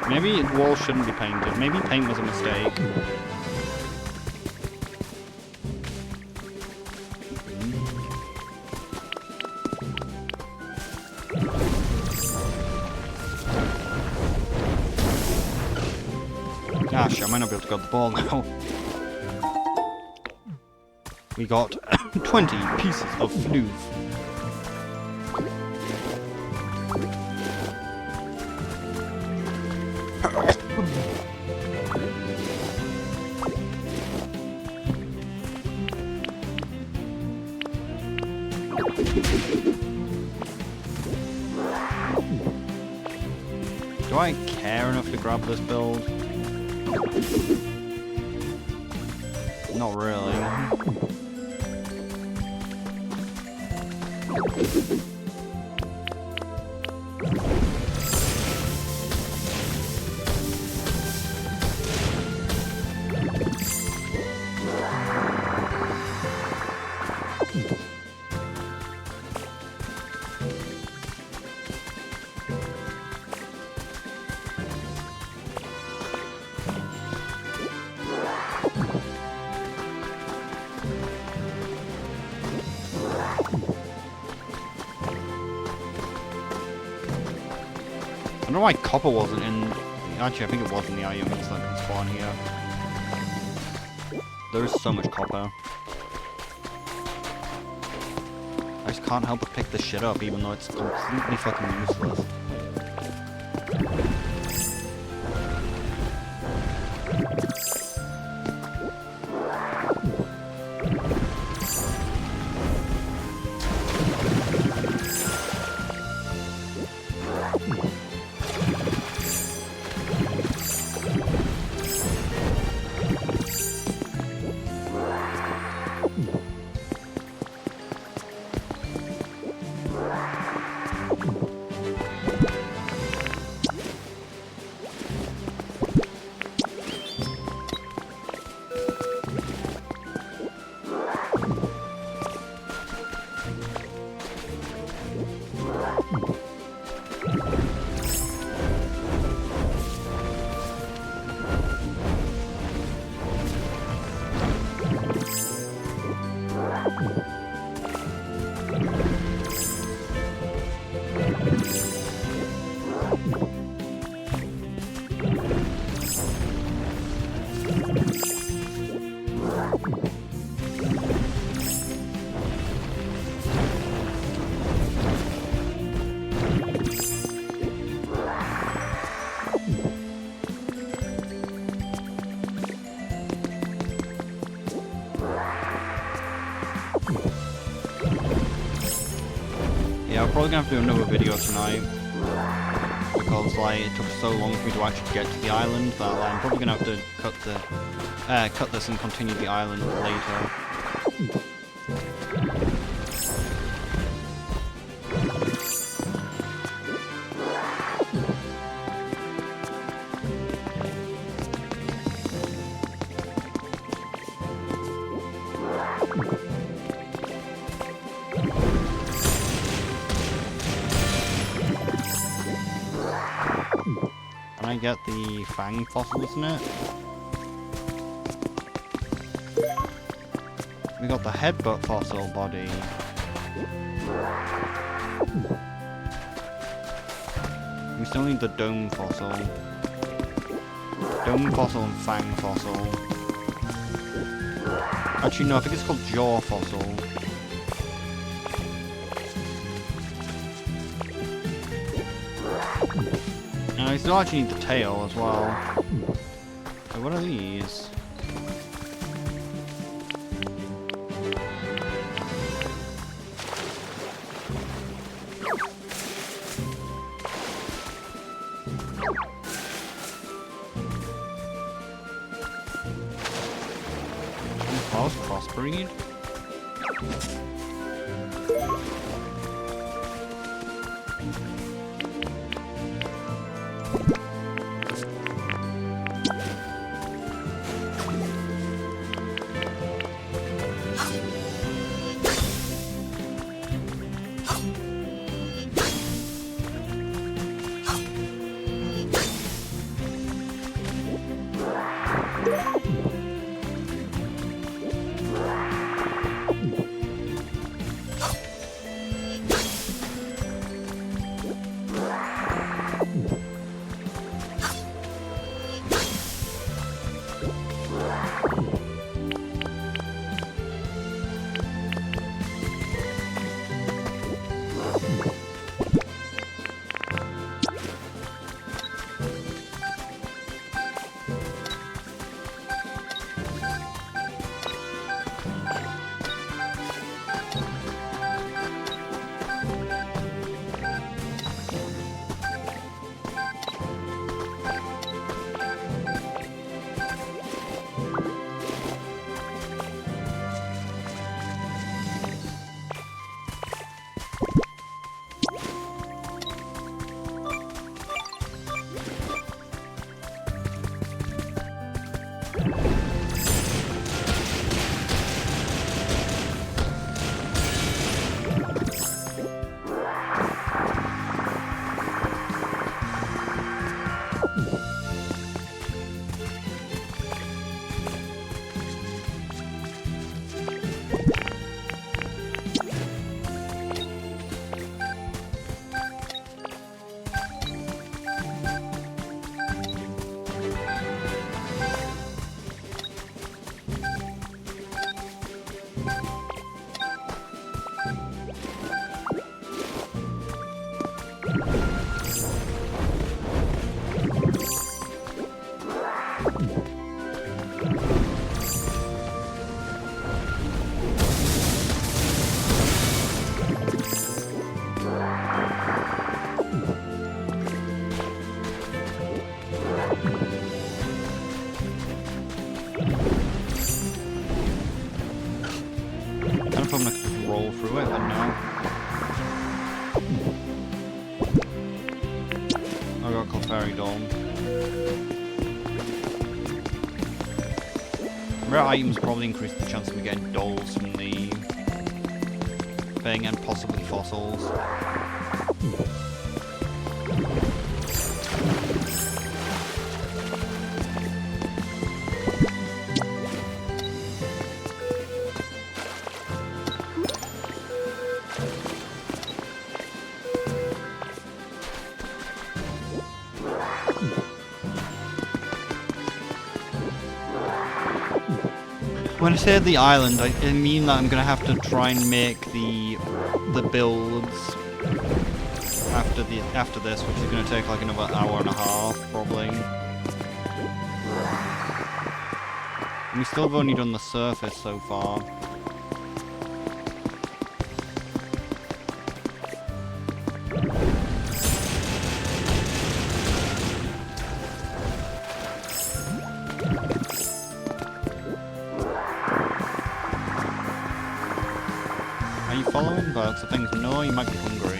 Maybe the wall shouldn't be painted. Maybe paint was a mistake. Gosh, I might not be able to grab the ball now. We got 20 pieces of floof. Do I care enough to grab this build? Not really. know why copper wasn't in... Actually, I think it was in the items that can spawn here. There is so much copper. I just can't help but pick this shit up, even though it's completely fucking useless. Yeah, I'm probably gonna have to do another video tonight because like it took so long for me to actually get to the island that like, I'm probably gonna have to cut this and continue the island later. Can I get the fang fossils in it? We got the headbutt fossil body. We still need the dome fossil. Dome fossil and fang fossil. Actually no, I think it's called jaw fossil. And I still actually need the tail as well. So what are these? Crossbreed? to it, but no. I got a fairy dome. Rare items probably increase the chance of me getting dolls from the thing and possibly fossils. When I say the island, I mean that I'm gonna have to try and make the builds after this, which is gonna take like another hour and a half probably. And we still have only done the surface so far. Are you following by lots of things? No, you might be hungry.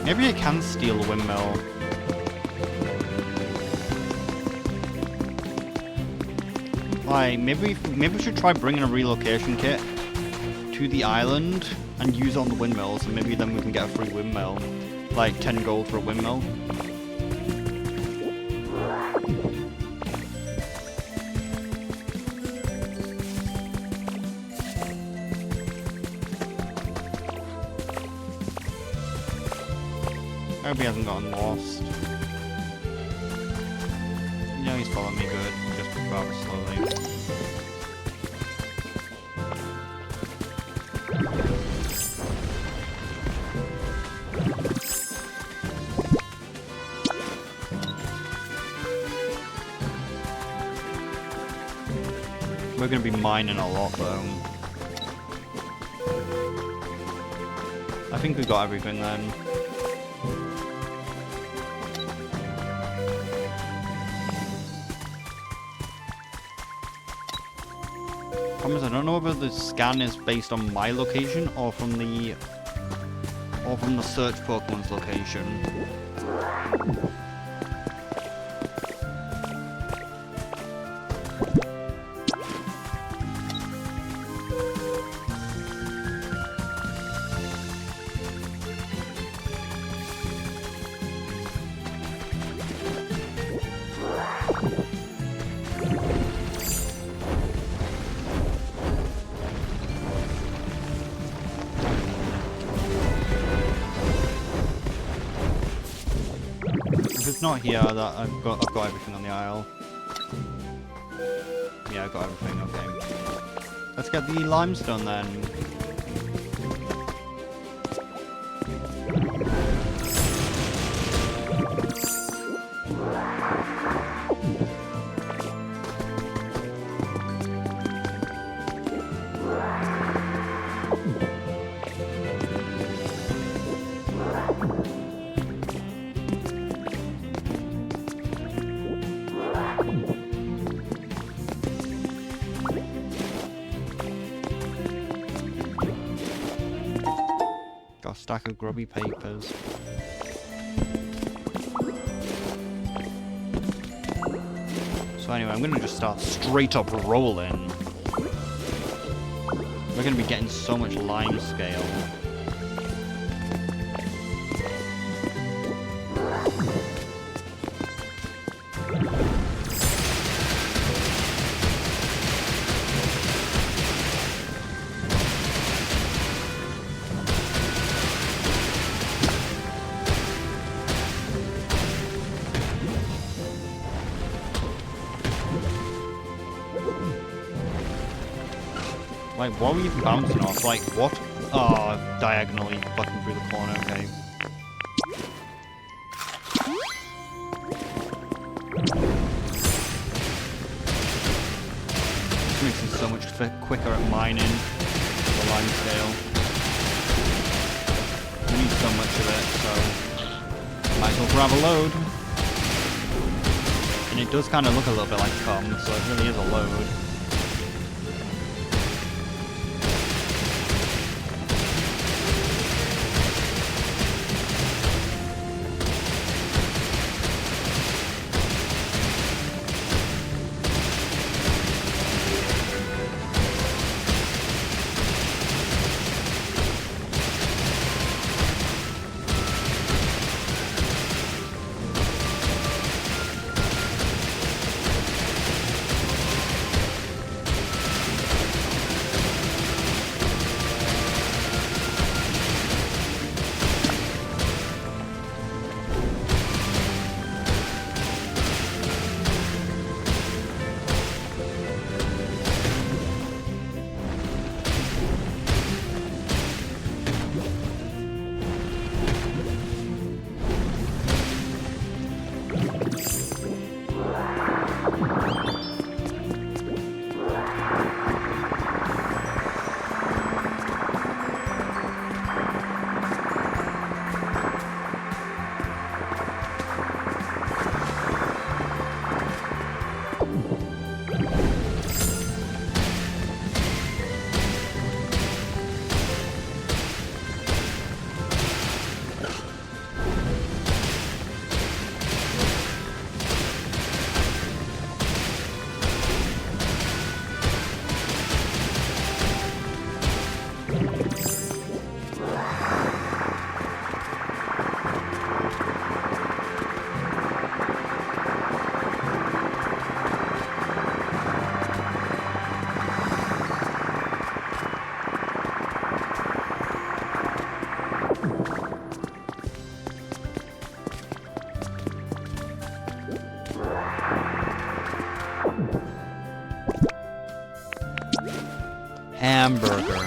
Maybe I can steal a windmill. Like, maybe we should try bringing a relocation kit to the island and use it on the windmills, and maybe then we can get a free windmill. Like 10 gold for a windmill. I hope he hasn't gotten lost. No, he's following me good, just rather slowly. We're gonna be mining a lot though. I think we got everything then. I don't know whether the scan is based on my location or from the search Pokemon's location. If it's not here, that I've got everything on the aisle. Yeah, I got everything. Okay, let's get the limestone then. Got a stack of grubby papers. So anyway, I'm gonna just start straight up rolling. We're gonna be getting so much lime scale. Like, what were you even bouncing off? Like, what? Oh, diagonally fucking through the corner, okay. This makes it so much quicker at mining the limestone. We need so much of it, so might as well grab a load. And it does kind of look a little bit like cum, so it really is a load. Hamburger.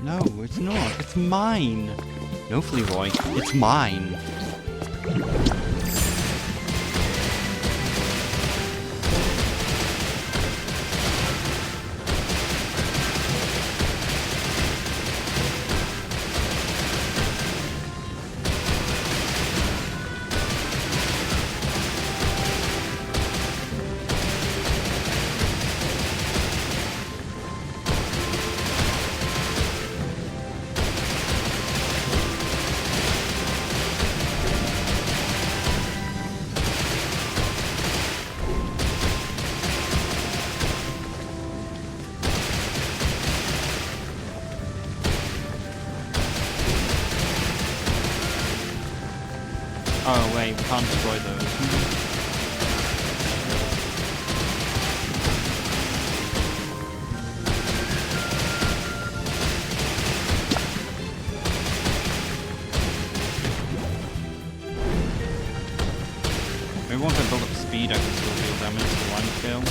No, it's not. It's mine. No, Flearoy, it's mine. Oh wait, we can't destroy those. Maybe once I build up speed I can still deal damage to the limescale.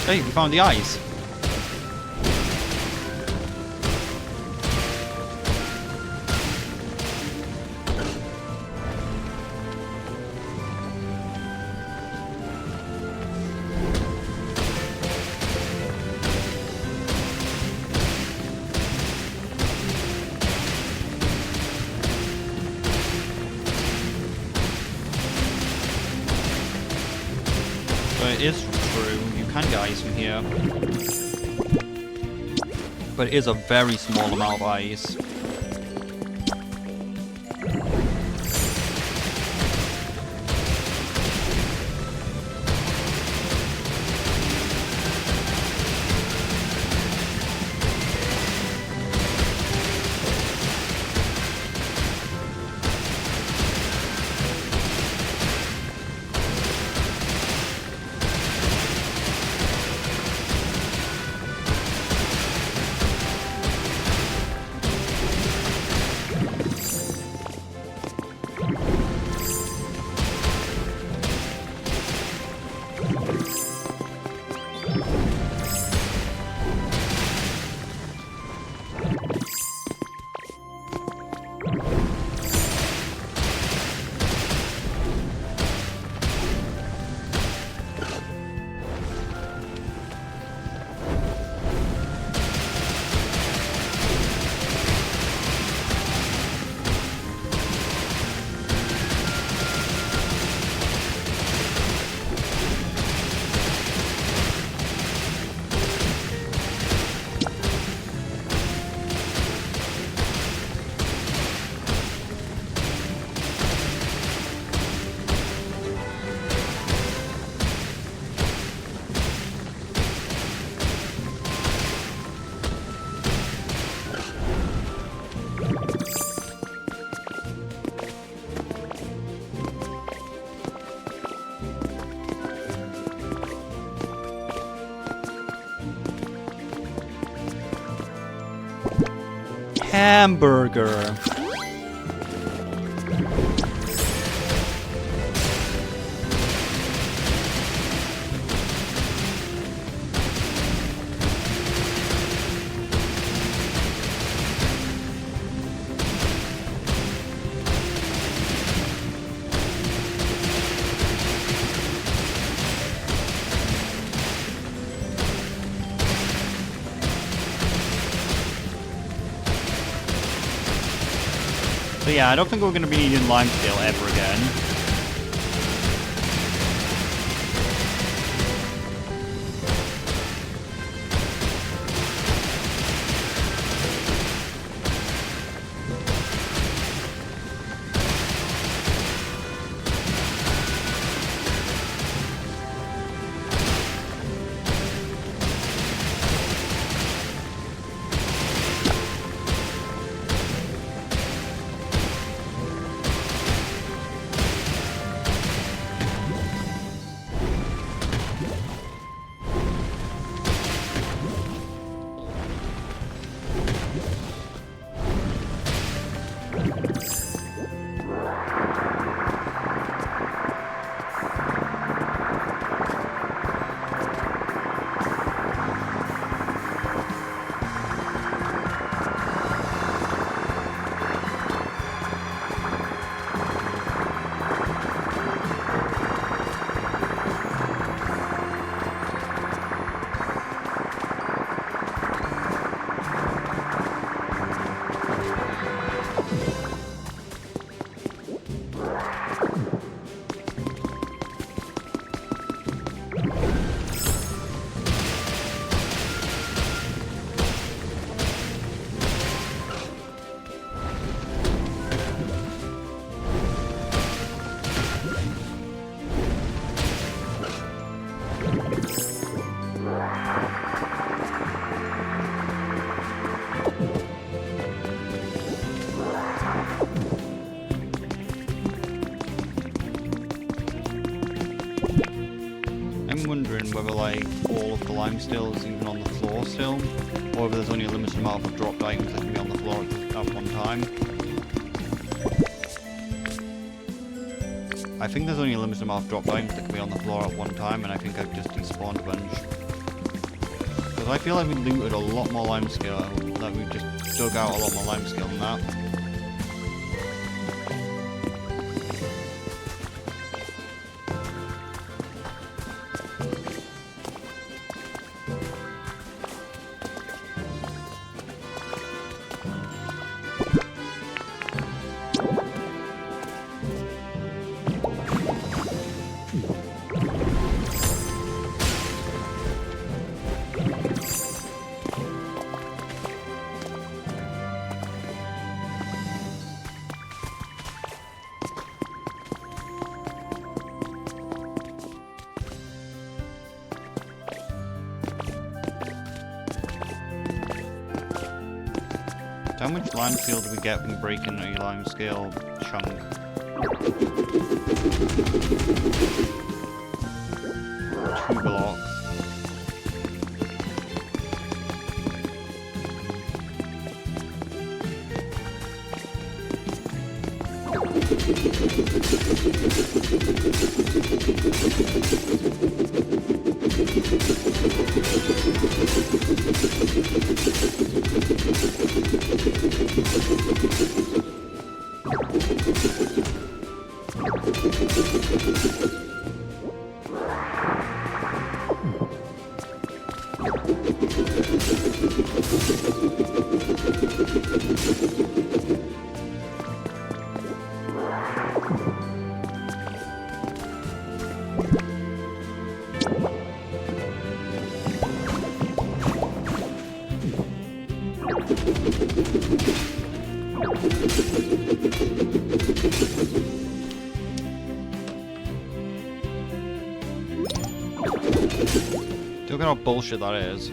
Hey, we found the eyes. So it is true, you can get ice from here. But it is a very small amount of ice. Hamburger. So yeah, I don't think we're going to be needing limestone ever again. I'm wondering whether like all of the limestone is even on the floor still, or whether there's only a limited amount of dropped items that can be on the floor at one time. I think there's only a limited amount of dropped items that can be on the floor at one time, and I think I've just despawned a bunch. I feel like we looted a lot more limescale. Like we just dug out a lot more limescale than that. How much limescale do we get from breaking a limescale chunk? 2 blocks. Look at how bullshit that is.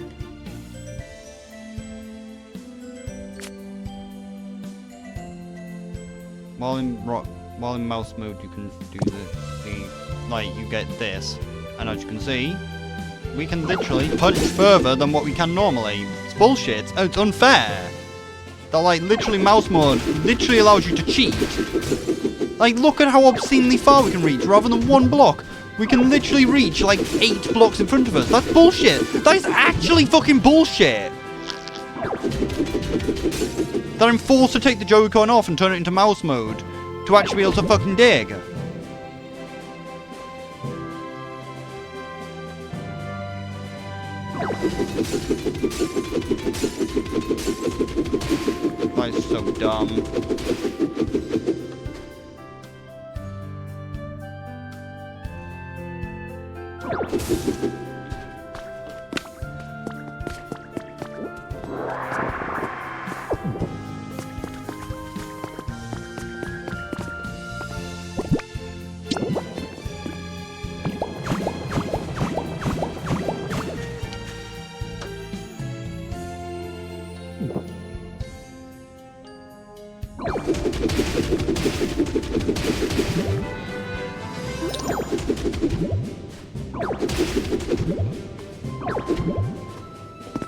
While in mouse mode, you can do like you get this, and as you can see, we can literally punch further than what we can normally. It's bullshit. Oh, it's unfair. That like literally mouse mode literally allows you to cheat. Like look at how obscenely far we can reach rather than 1 block. We can literally reach like 8 blocks in front of us. That's bullshit. That is actually fucking bullshit. That I'm forced to take the Joy-Con off and turn it into mouse mode to actually be able to fucking dig. That is so dumb.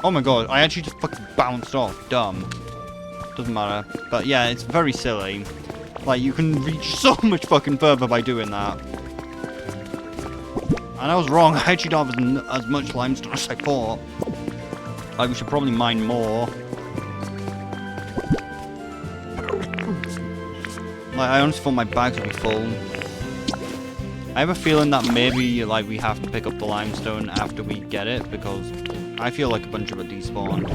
Oh my god, I actually just fucking bounced off. Dumb. Doesn't matter. But yeah, it's very silly. Like, you can reach so much fucking further by doing that. And I was wrong. I actually don't have as much limestone as I thought. Like, we should probably mine more. Like, I honestly thought my bags would be full. I have a feeling that maybe, like, we have to pick up the limestone after we get it, because I feel like a bunch of it despawned.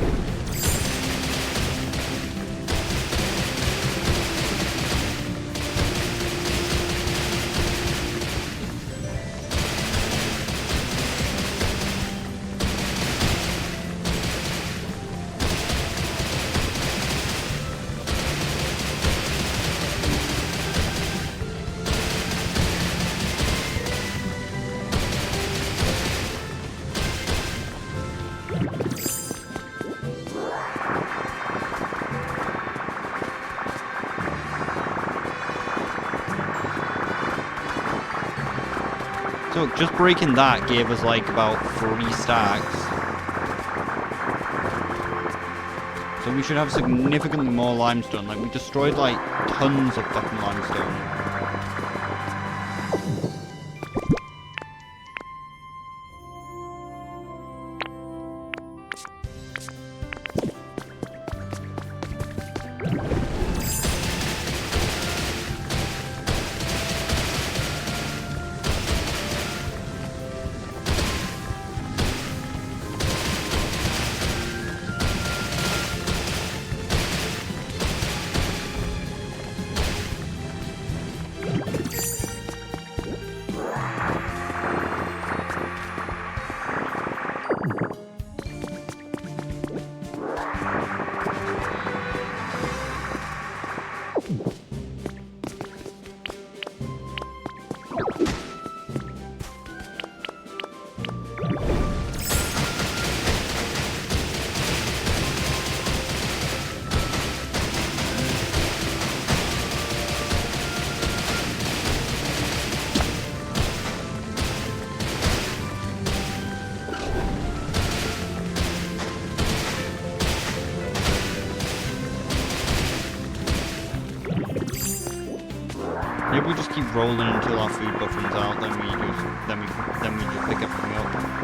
So just breaking that gave us like about 3 stacks. So we should have significantly more limestone. Like we destroyed like tons of fucking limestone. Maybe we just keep rolling until our food buff runs out, then we just pick everything up.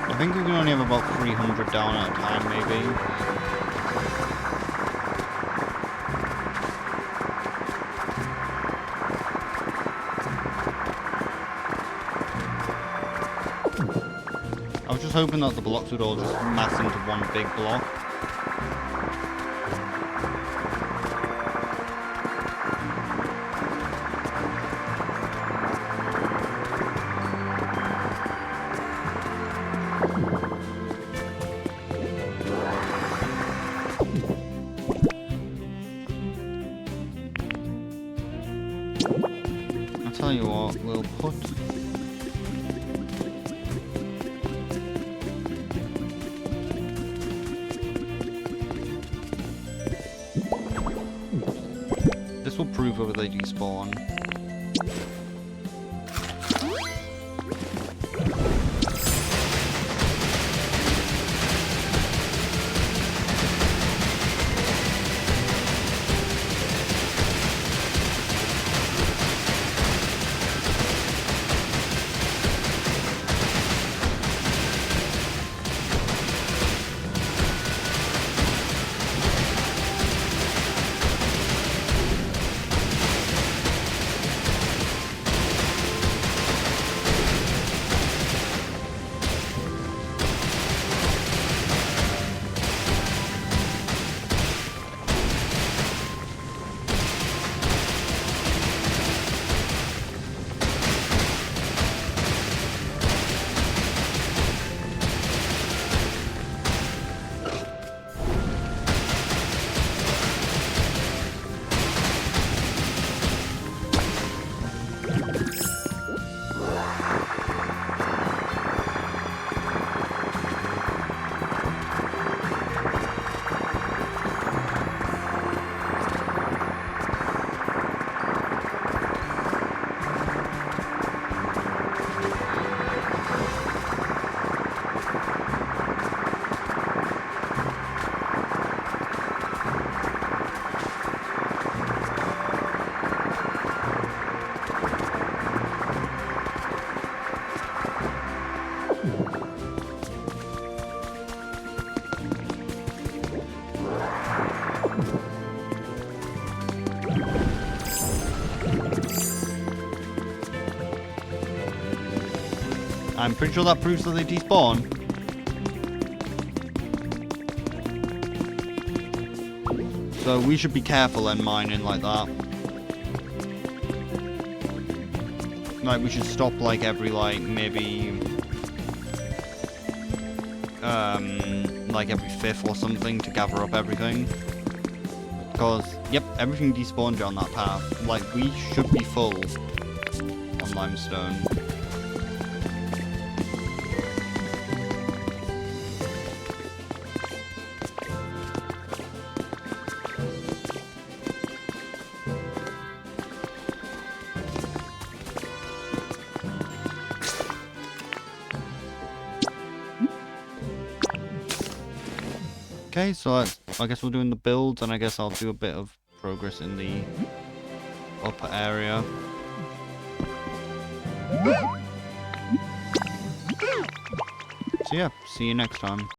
I think we can only have about 300 down at a time, maybe. I was just hoping that the blocks would all just mass into one big block. Tell you what, we'll put this will prove whether they despawn. I'm pretty sure that proves that they despawn. So we should be careful then mining like that. Like we should stop like every like maybe like every 5th or something to gather up everything. Because yep, everything despawned on that path. Like we should be full on limestone. Okay, so I guess we're doing the builds, and I guess I'll do a bit of progress in the upper area. So yeah, see you next time.